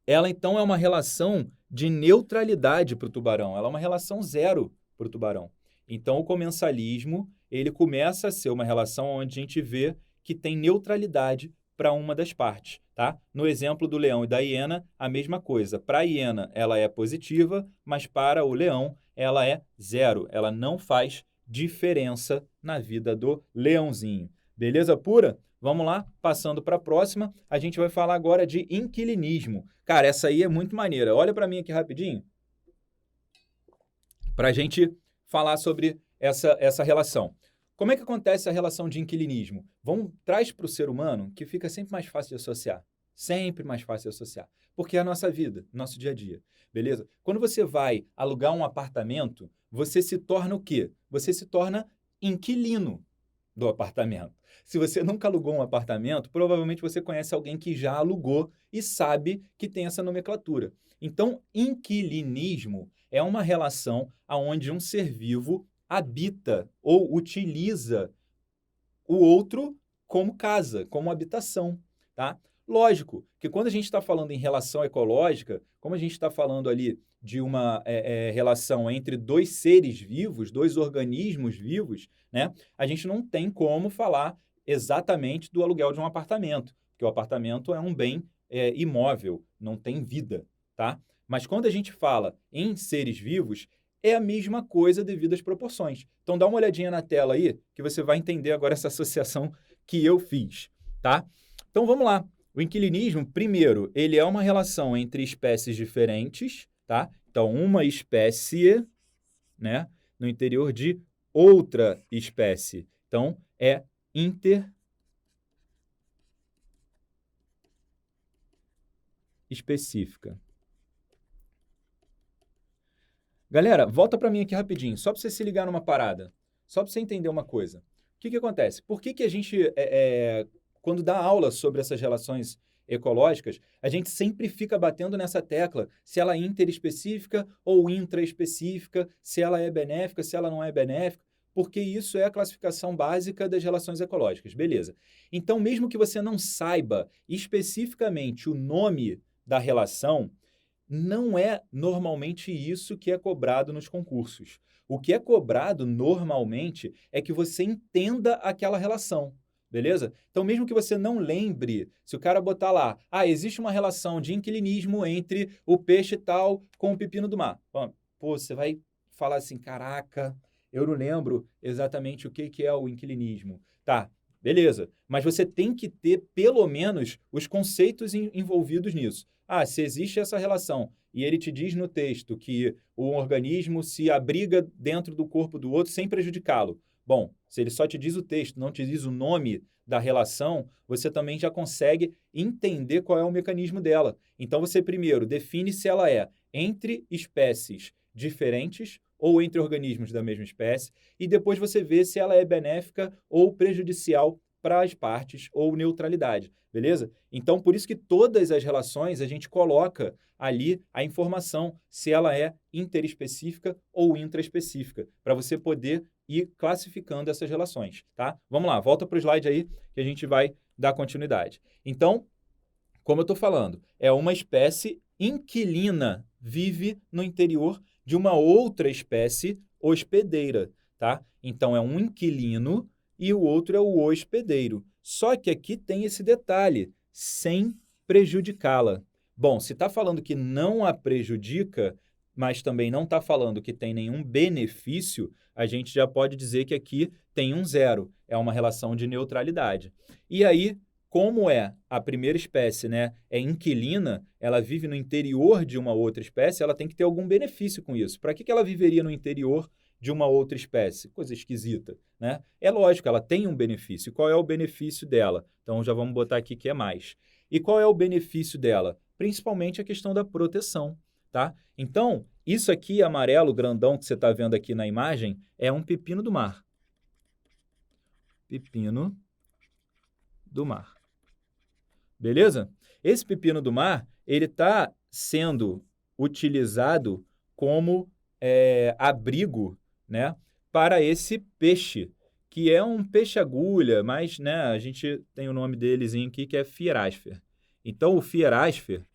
ela então é uma relação de neutralidade para o tubarão. Ela é uma relação zero para o tubarão. Então, o comensalismo, ele começa a ser uma relação onde a gente vê que tem neutralidade para uma das partes, tá? No exemplo do leão e da hiena, a mesma coisa. Para a hiena, ela é positiva, mas para o leão, ela é zero. Ela não faz diferença na vida do leãozinho. Beleza pura? Vamos lá, passando para a próxima, a gente vai falar agora de inquilinismo. Cara, essa aí é muito maneira. Olha para mim aqui rapidinho, para a gente falar sobre essa relação. Como é que acontece a relação de inquilinismo? Traz para o ser humano que fica sempre mais fácil de associar. Sempre mais fácil de associar. Porque é a nossa vida, nosso dia a dia. Beleza? Quando você vai alugar um apartamento, você se torna o quê? Você se torna inquilino do apartamento. Se você nunca alugou um apartamento, provavelmente você conhece alguém que já alugou e sabe que tem essa nomenclatura. Então, inquilinismo é uma relação onde um ser vivo habita ou utiliza o outro como casa, como habitação, tá? Lógico que quando a gente está falando em relação ecológica, como a gente está falando ali de uma relação entre dois seres vivos, dois organismos vivos, né? A gente não tem como falar exatamente do aluguel de um apartamento, porque o apartamento é um bem imóvel, não tem vida, tá? Mas quando a gente fala em seres vivos, é a mesma coisa devido às proporções. Então dá uma olhadinha na tela aí, que você vai entender agora essa associação que eu fiz, tá? Então vamos lá. O inquilinismo, primeiro, ele é uma relação entre espécies diferentes, tá? Então uma espécie, né, no interior de outra espécie. Então é interespecífica. Galera, volta para mim aqui rapidinho, só para você se ligar numa parada, só para você entender uma coisa. O que acontece? Por que a gente, quando dá aula sobre essas relações ecológicas, a gente sempre fica batendo nessa tecla, se ela é interespecífica ou intraespecífica, se ela é benéfica, se ela não é benéfica, porque isso é a classificação básica das relações ecológicas, beleza. Então, mesmo que você não saiba especificamente o nome da relação, não é normalmente isso que é cobrado nos concursos. O que é cobrado normalmente é que você entenda aquela relação, beleza? Então, mesmo que você não lembre, se o cara botar lá, existe uma relação de inquilinismo entre o peixe tal com o pepino do mar. Pô, você vai falar assim, caraca, eu não lembro exatamente o que é o inquilinismo. Tá, beleza. Mas você tem que ter, pelo menos, os conceitos envolvidos nisso. Se existe essa relação e ele te diz no texto que o organismo se abriga dentro do corpo do outro sem prejudicá-lo. Bom, se ele só te diz o texto, não te diz o nome da relação, você também já consegue entender qual é o mecanismo dela. Então, você primeiro define se ela é entre espécies diferentes ou entre organismos da mesma espécie, e depois você vê se ela é benéfica ou prejudicial para as partes ou neutralidade, beleza? Então, por isso que todas as relações a gente coloca ali a informação se ela é interespecífica ou intraespecífica, para você poder ir classificando essas relações, tá? Vamos lá, volta para o slide aí que a gente vai dar continuidade. Então, como eu estou falando, é uma espécie inquilina, vive no interior de uma outra espécie hospedeira, tá? Então, é um inquilino e o outro é o hospedeiro. Só que aqui tem esse detalhe, sem prejudicá-la. Bom, se está falando que não a prejudica, mas também não está falando que tem nenhum benefício, a gente já pode dizer que aqui tem um zero. É uma relação de neutralidade. E aí, como é a primeira espécie, né, é inquilina, ela vive no interior de uma outra espécie, ela tem que ter algum benefício com isso. Para que ela viveria no interior de uma outra espécie? Coisa esquisita, né? É lógico, ela tem um benefício. Qual é o benefício dela? Então, já vamos botar aqui que é mais. E qual é o benefício dela? Principalmente a questão da proteção, tá? Então, isso aqui, amarelo, grandão, que você está vendo aqui na imagem, é um pepino do mar. Pepino do mar. Beleza? Esse pepino do mar, ele está sendo utilizado como abrigo, né, para esse peixe, que é um peixe-agulha, mas, né, a gente tem o nome delezinho aqui, que é Fierasfer. Então, o Fierasfer...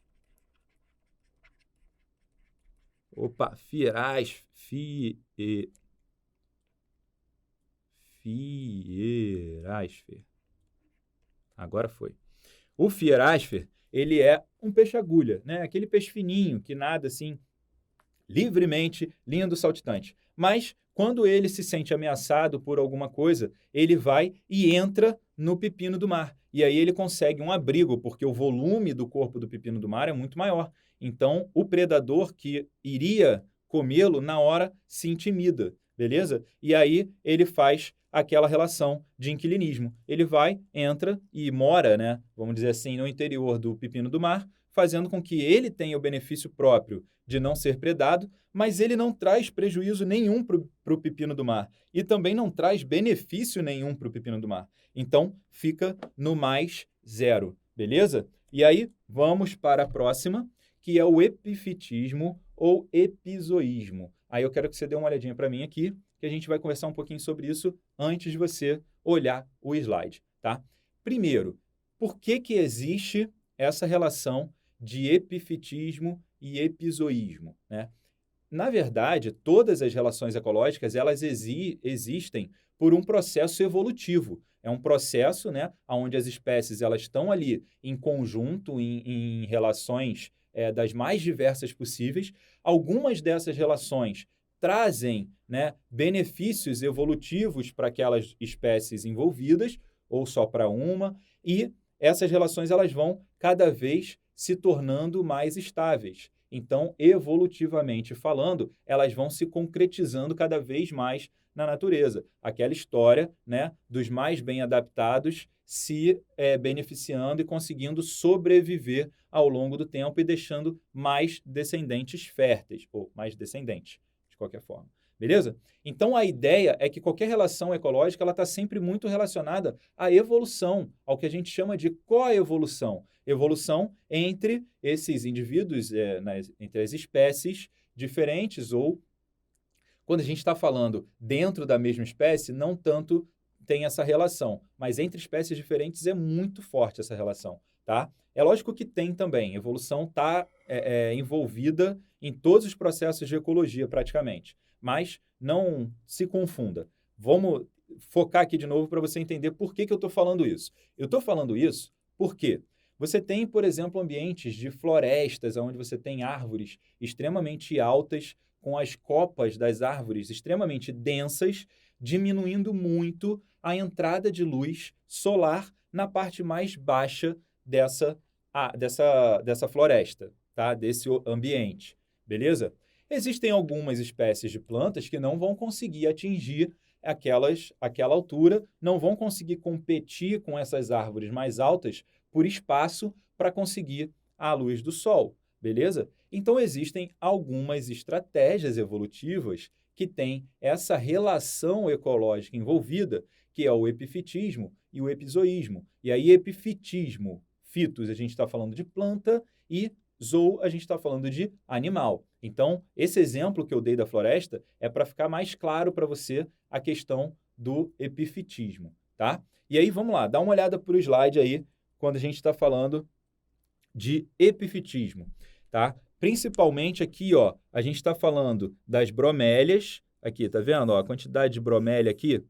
Fierasfer. Agora foi. O Fierasfer, ele é um peixe-agulha, né? Aquele peixe fininho que nada assim livremente, lindo, saltitante. Mas quando ele se sente ameaçado por alguma coisa, ele vai e entra no pepino do mar. E aí ele consegue um abrigo, porque o volume do corpo do pepino do mar é muito maior. Então, o predador que iria comê-lo, na hora, se intimida, beleza? E aí ele faz aquela relação de inquilinismo. Ele vai, entra e mora, né, vamos dizer assim, no interior do pepino do mar, fazendo com que ele tenha o benefício próprio de não ser predado, mas ele não traz prejuízo nenhum para o pepino do mar e também não traz benefício nenhum para o pepino do mar. Então, fica no mais zero, beleza? E aí, vamos para a próxima, que é o epifitismo ou epizoísmo. Aí eu quero que você dê uma olhadinha para mim aqui, que a gente vai conversar um pouquinho sobre isso antes de você olhar o slide, tá? Primeiro, por que existe essa relação de epifitismo e epizoísmo, né? Na verdade, todas as relações ecológicas, elas existem por um processo evolutivo. É um processo, né, onde as espécies elas estão ali em conjunto, em relações das mais diversas possíveis. Algumas dessas relações trazem, né, benefícios evolutivos para aquelas espécies envolvidas, ou só para uma, e essas relações elas vão cada vez se tornando mais estáveis. Então, evolutivamente falando, elas vão se concretizando cada vez mais na natureza. Aquela história, né, dos mais bem adaptados se beneficiando e conseguindo sobreviver ao longo do tempo e deixando mais descendentes férteis, ou mais descendentes, de qualquer forma. Beleza? Então, a ideia é que qualquer relação ecológica está sempre muito relacionada à evolução, ao que a gente chama de coevolução. Evolução entre esses indivíduos, entre as espécies diferentes, ou quando a gente está falando dentro da mesma espécie, não tanto tem essa relação, mas entre espécies diferentes é muito forte essa relação, tá? É lógico que tem também, evolução está envolvida em todos os processos de ecologia praticamente, mas não se confunda. Vamos focar aqui de novo para você entender por que eu estou falando isso. Eu estou falando isso porque você tem, por exemplo, ambientes de florestas, onde você tem árvores extremamente altas, com as copas das árvores extremamente densas, diminuindo muito a entrada de luz solar na parte mais baixa dessa floresta, tá? Desse ambiente, beleza? Existem algumas espécies de plantas que não vão conseguir atingir aquela altura, não vão conseguir competir com essas árvores mais altas por espaço para conseguir a luz do sol, beleza? Então, existem algumas estratégias evolutivas que têm essa relação ecológica envolvida, que é o epifitismo e o epizoísmo. E aí, epifitismo, fitos, a gente está falando de planta, e zoo, a gente está falando de animal. Então, esse exemplo que eu dei da floresta é para ficar mais claro para você a questão do epifitismo, tá? E aí, vamos lá, dá uma olhada para o slide aí, quando a gente está falando de epifitismo, tá? Principalmente aqui, ó, a gente está falando das bromélias, aqui, tá vendo? Ó, a quantidade de bromélia aqui.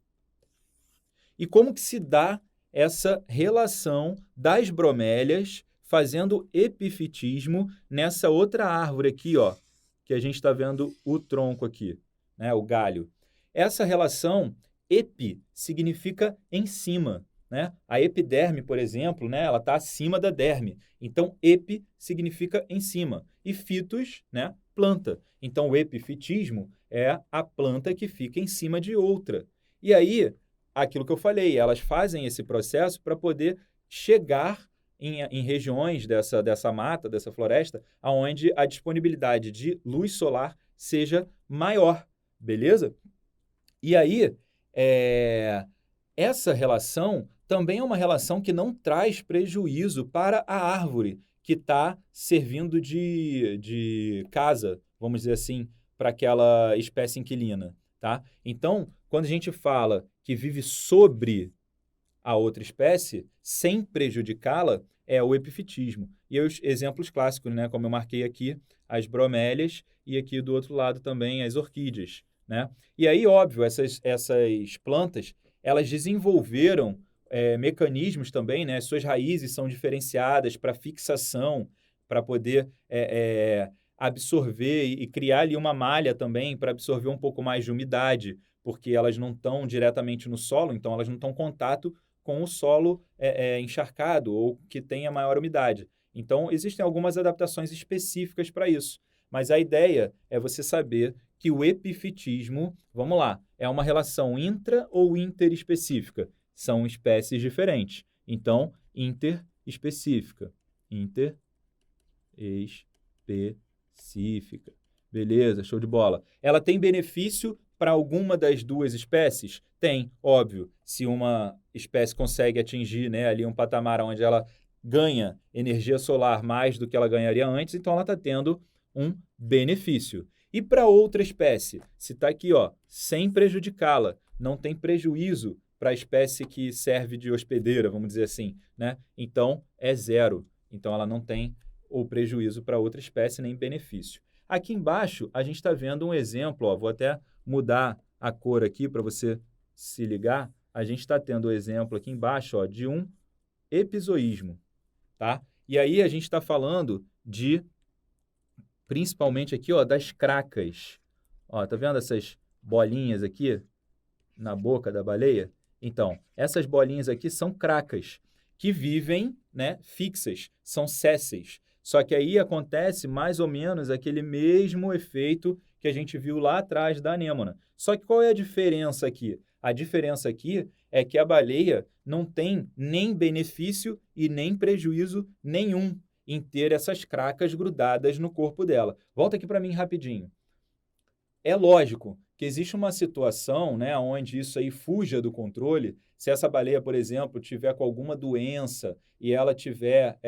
E como que se dá essa relação das bromélias fazendo epifitismo nessa outra árvore aqui, ó, que a gente está vendo o tronco aqui, né, o galho. Essa relação, epi, significa em cima, né? A epiderme, por exemplo, né, ela está acima da derme. Então, epi significa em cima. E fitos, né, planta. Então, o epifitismo é a planta que fica em cima de outra. E aí, aquilo que eu falei, elas fazem esse processo para poder chegar em regiões dessa mata, dessa floresta, onde a disponibilidade de luz solar seja maior, beleza? E aí, essa relação também é uma relação que não traz prejuízo para a árvore que está servindo de casa, vamos dizer assim, para aquela espécie inquilina, tá? Então, quando a gente fala que vive sobre a outra espécie, sem prejudicá-la, é o epifitismo. E os exemplos clássicos, né, como eu marquei aqui, as bromélias e aqui do outro lado também as orquídeas, né? E aí, óbvio, essas plantas, elas desenvolveram mecanismos também, né? Suas raízes são diferenciadas para fixação, para poder absorver e criar ali uma malha também para absorver um pouco mais de umidade, porque elas não estão diretamente no solo, então elas não estão em contato com o solo encharcado ou que tenha maior umidade. Então, existem algumas adaptações específicas para isso. Mas a ideia é você saber que o epifitismo, vamos lá, é uma relação intra ou interespecífica. São espécies diferentes. Então, interespecífica. Interespecífica. Beleza, show de bola. Ela tem benefício para alguma das duas espécies? Tem, óbvio. Se uma espécie consegue atingir, né, ali um patamar onde ela ganha energia solar mais do que ela ganharia antes, então ela está tendo um benefício. E para outra espécie, se está aqui, ó, sem prejudicá-la, não tem prejuízo para a espécie que serve de hospedeira, vamos dizer assim, né? Então é zero. Então ela não tem o prejuízo para outra espécie nem benefício. Aqui embaixo a gente está vendo um exemplo, ó, vou até mudar a cor aqui para você se ligar. A gente está tendo o exemplo aqui embaixo, ó, de um epizoísmo, tá? E aí a gente está falando de principalmente aqui, ó, das cracas. Ó, tá vendo essas bolinhas aqui na boca da baleia? Então, essas bolinhas aqui são cracas que vivem, né, fixas, são sésseis. Só que aí acontece mais ou menos aquele mesmo efeito que a gente viu lá atrás da anêmona. Só que qual é a diferença aqui? A diferença aqui é que a baleia não tem nem benefício e nem prejuízo nenhum em ter essas cracas grudadas no corpo dela. Volta aqui para mim rapidinho. É lógico que existe uma situação, né, onde isso aí fuja do controle. Se essa baleia, por exemplo, tiver com alguma doença e ela tiver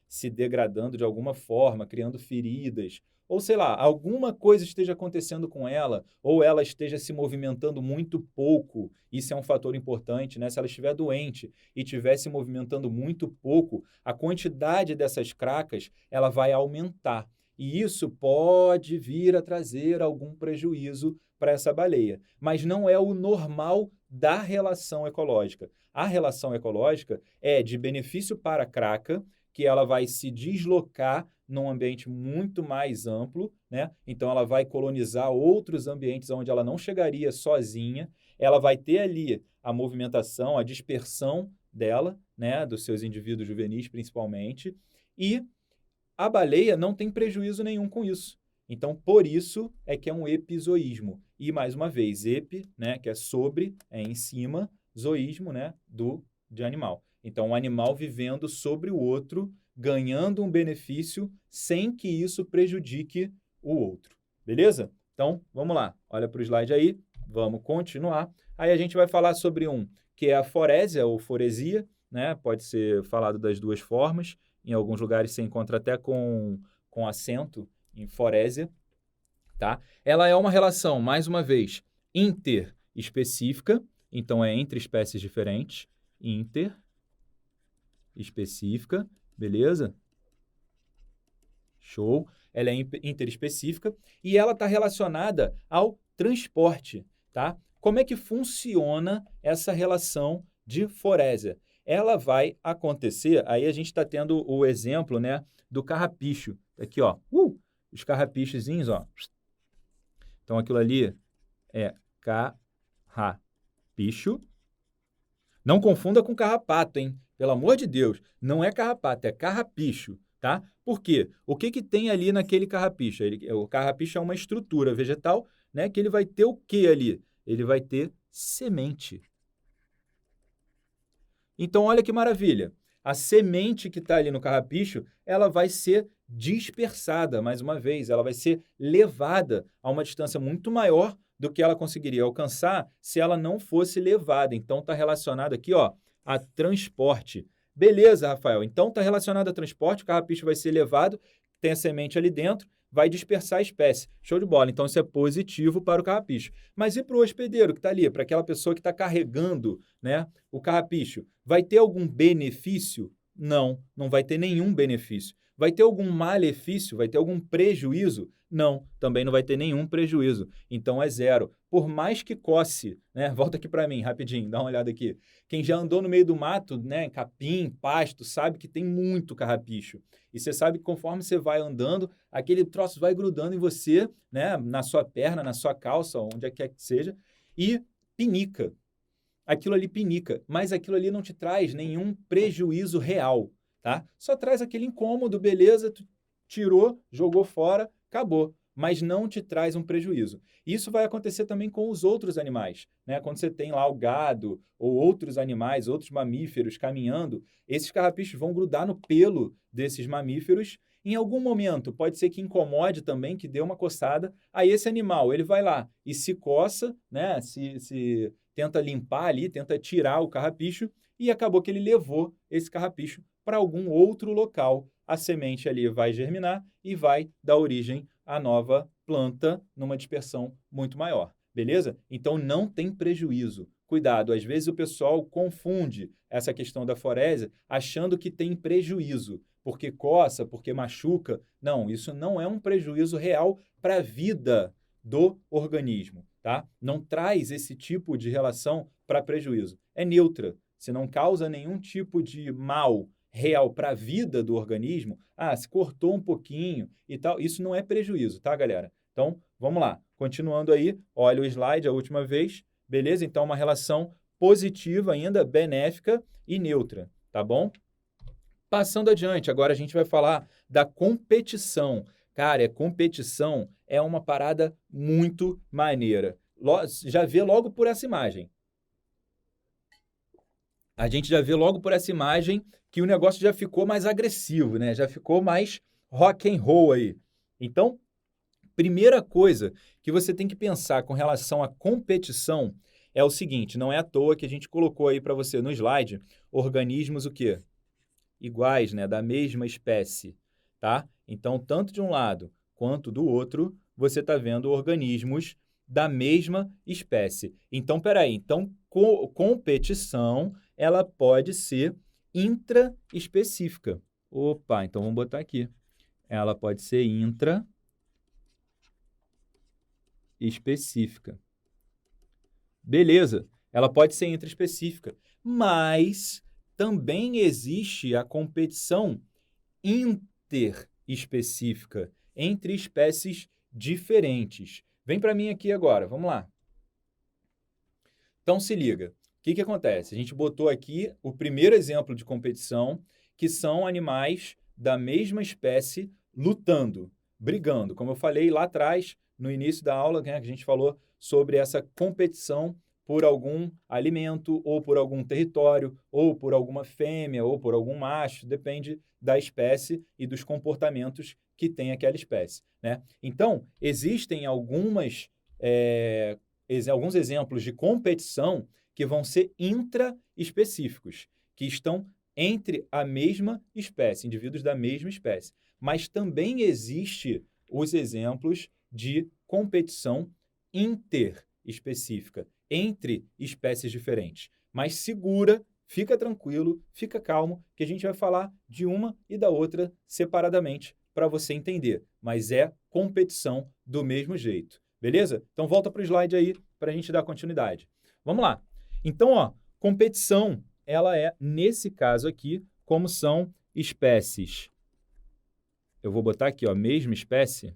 se degradando de alguma forma, criando feridas, ou sei lá, alguma coisa esteja acontecendo com ela, ou ela esteja se movimentando muito pouco, isso é um fator importante, né? Se ela estiver doente e estiver se movimentando muito pouco, a quantidade dessas cracas ela vai aumentar. E isso pode vir a trazer algum prejuízo para essa baleia, mas não é o normal da relação ecológica. A relação ecológica é de benefício para a craca, que ela vai se deslocar num ambiente muito mais amplo, né? Então ela vai colonizar outros ambientes onde ela não chegaria sozinha, ela vai ter ali a movimentação, a dispersão dela, né, dos seus indivíduos juvenis principalmente, e a baleia não tem prejuízo nenhum com isso. Então, por isso é que é um epizoísmo. E, mais uma vez, epi, né, que é sobre, é em cima, zoísmo, né, de animal. Então, um animal vivendo sobre o outro, ganhando um benefício sem que isso prejudique o outro. Beleza? Então, vamos lá. Olha para o slide aí. Vamos continuar. Aí a gente vai falar sobre um que é a forésia ou foresia, né? Pode ser falado das duas formas. Em alguns lugares se encontra até com acento em forésia, tá? Ela é uma relação, mais uma vez, interespecífica, então é entre espécies diferentes, interespecífica, beleza? Show. Ela é interespecífica e ela está relacionada ao transporte, tá? Como é que funciona essa relação de forésia? Ela vai acontecer, aí a gente está tendo o exemplo, né, do carrapicho. Aqui, ó, os carrapichozinhos, ó. Então, aquilo ali é carrapicho. Não confunda com carrapato, hein? Pelo amor de Deus, não é carrapato, é carrapicho, tá? Por quê? O que que tem ali naquele carrapicho? O carrapicho é uma estrutura vegetal, né, que ele vai ter o que ali? Ele vai ter semente. Então, olha que maravilha. A semente que está ali no carrapicho, ela vai ser dispersada, mais uma vez, ela vai ser levada a uma distância muito maior do que ela conseguiria alcançar se ela não fosse levada. Então, está relacionado aqui, ó, a transporte. Beleza, Rafael. Então, está relacionado a transporte, o carrapicho vai ser levado, tem a semente ali dentro, vai dispersar a espécie. Show de bola. Então, isso é positivo para o carrapicho. Mas e para o hospedeiro que está ali, para aquela pessoa que está carregando, né, o carrapicho? Vai ter algum benefício? Não, não vai ter nenhum benefício. Vai ter algum malefício? Vai ter algum prejuízo? Não, também não vai ter nenhum prejuízo. Então é zero. Por mais que coce, né? Volta aqui para mim, rapidinho, dá uma olhada aqui. Quem já andou no meio do mato, né, capim, pasto, sabe que tem muito carrapicho. E você sabe que conforme você vai andando, aquele troço vai grudando em você, né, na sua perna, na sua calça, onde quer que seja, e pinica. Aquilo ali pinica, mas aquilo ali não te traz nenhum prejuízo real, tá? Só traz aquele incômodo, beleza, tu tirou, jogou fora, acabou, mas não te traz um prejuízo. Isso vai acontecer também com os outros animais, né? Quando você tem lá o gado ou outros animais, outros mamíferos caminhando, esses carrapichos vão grudar no pelo desses mamíferos. Em algum momento, pode ser que incomode também, que dê uma coçada. Aí esse animal, ele vai lá e se coça, né? Se tenta limpar ali, tenta tirar o carrapicho e acabou que ele levou esse carrapicho para algum outro local. A semente ali vai germinar e vai dar origem à nova planta numa dispersão muito maior, beleza? Então não tem prejuízo. Cuidado, às vezes o pessoal confunde essa questão da forésia achando que tem prejuízo, porque coça, porque machuca. Não, isso não é um prejuízo real para a vida do organismo, tá? Não traz esse tipo de relação para prejuízo. É neutra. Se não causa nenhum tipo de mal real para a vida do organismo, se cortou um pouquinho e tal, isso não é prejuízo, tá, galera? Então, vamos lá. Continuando aí, olha o slide a última vez, beleza? Então, uma relação positiva ainda, benéfica e neutra, tá bom? Passando adiante, agora a gente vai falar da competição. Cara, competição é uma parada muito maneira. Já vê logo por essa imagem. A gente já vê logo por essa imagem que o negócio já ficou mais agressivo, né? Já ficou mais rock and roll aí. Então, primeira coisa que você tem que pensar com relação à competição é o seguinte, não é à toa que a gente colocou aí para você no slide organismos o quê? Iguais, né, da mesma espécie, tá? Então, tanto de um lado quanto do outro, você está vendo organismos da mesma espécie. Então, peraí, então competição, ela pode ser intraespecífica. Opa, então vamos botar aqui. Ela pode ser intraespecífica. Beleza, ela pode ser intraespecífica, mas também existe a competição interespecífica entre espécies diferentes. Vem para mim aqui agora, vamos lá. Então se liga, o que acontece? A gente botou aqui o primeiro exemplo de competição, que são animais da mesma espécie lutando, brigando. Como eu falei lá atrás, no início da aula, né, que a gente falou sobre essa competição por algum alimento, ou por algum território, ou por alguma fêmea, ou por algum macho, depende da espécie e dos comportamentos que tem aquela espécie, né? Então, existem alguns exemplos de competição que vão ser intraespecíficos, que estão entre a mesma espécie, indivíduos da mesma espécie. Mas também existe os exemplos de competição interespecífica, entre espécies diferentes. Mas segura, fica tranquilo, fica calmo, que a gente vai falar de uma e da outra separadamente para você entender. Mas é competição do mesmo jeito. Beleza? Então volta para o slide aí para a gente dar continuidade. Vamos lá. Então, competição, ela é, nesse caso aqui, como são espécies. Eu vou botar aqui, mesma espécie.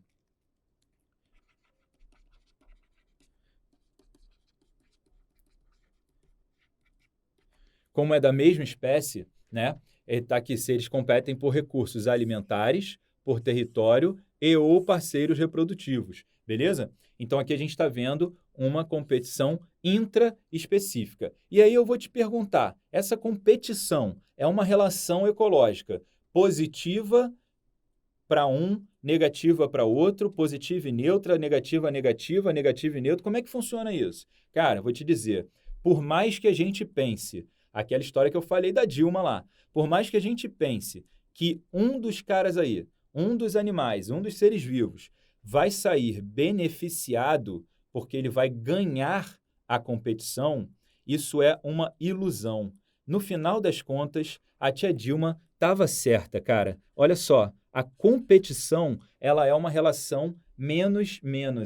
Como é da mesma espécie, né? Está aqui se eles competem por recursos alimentares, por território e ou parceiros reprodutivos, beleza? Então aqui a gente está vendo uma competição intraespecífica. E aí eu vou te perguntar, essa competição é uma relação ecológica positiva para um, negativa para outro, positiva e neutra, negativa, negativa, negativa e neutra. Como é que funciona isso? Cara, vou te dizer, por mais que a gente pense, aquela história que eu falei da Dilma lá, por mais que a gente pense que um dos caras aí, um dos animais, um dos seres vivos, vai sair beneficiado porque ele vai ganhar a competição, isso é uma ilusão. No final das contas, a tia Dilma estava certa, cara. Olha só, a competição, ela é uma relação menos,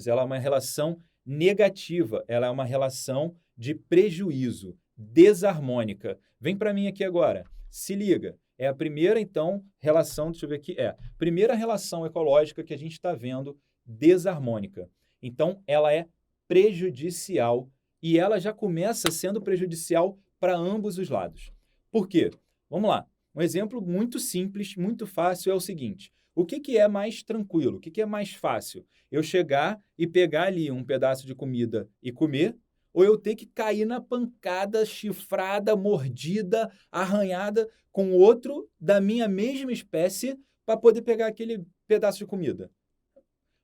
ela é uma relação negativa, ela é uma relação de prejuízo, desarmônica. Vem para mim aqui agora, se liga. É a primeira, então, relação, deixa eu ver aqui, primeira relação ecológica que a gente está vendo desarmônica. Então, ela é prejudicial e ela já começa sendo prejudicial para ambos os lados. Por quê? Vamos lá. Um exemplo muito simples, muito fácil é o seguinte. O que é mais tranquilo? O que é mais fácil? Eu chegar e pegar ali um pedaço de comida e comer, ou eu ter que cair na pancada, chifrada, mordida, arranhada com outro da minha mesma espécie para poder pegar aquele pedaço de comida?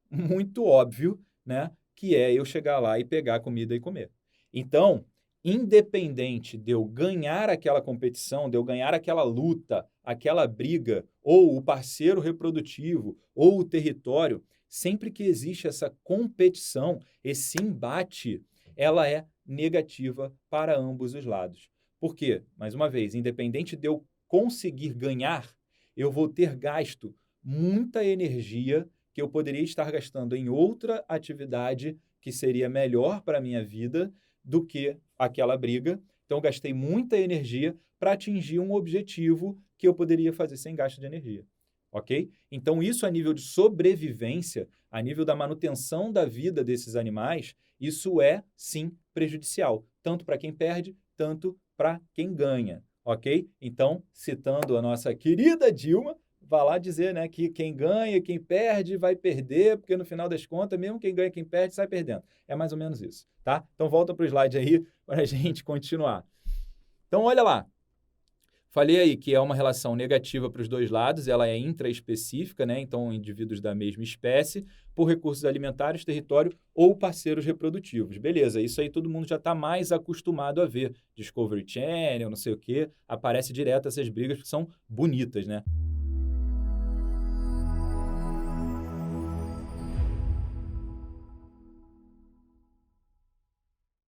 Muito óbvio, né, que é eu chegar lá e pegar a comida e comer. Então, independente de eu ganhar aquela competição, de eu ganhar aquela luta, aquela briga, ou o parceiro reprodutivo, ou o território, sempre que existe essa competição, esse embate, ela é negativa para ambos os lados. Por quê? Mais uma vez, independente de eu conseguir ganhar, eu vou ter gasto muita energia que eu poderia estar gastando em outra atividade que seria melhor para a minha vida do que aquela briga. Então, eu gastei muita energia para atingir um objetivo que eu poderia fazer sem gasto de energia. Ok? Então, isso a nível de sobrevivência, a nível da manutenção da vida desses animais, isso é, sim, prejudicial. Tanto para quem perde, tanto para quem ganha. Ok? Então, citando a nossa querida Dilma, vai lá dizer, né, que quem ganha e quem perde vai perder, porque no final das contas, mesmo quem ganha e quem perde sai perdendo. É mais ou menos isso, tá? Então volta para o slide aí para a gente continuar. Então olha lá, falei aí que é uma relação negativa para os dois lados, ela é intraespecífica, né? Então indivíduos da mesma espécie, por recursos alimentares, território ou parceiros reprodutivos. Beleza, isso aí todo mundo já está mais acostumado a ver. Discovery Channel, não sei o quê, aparece direto essas brigas que são bonitas, né?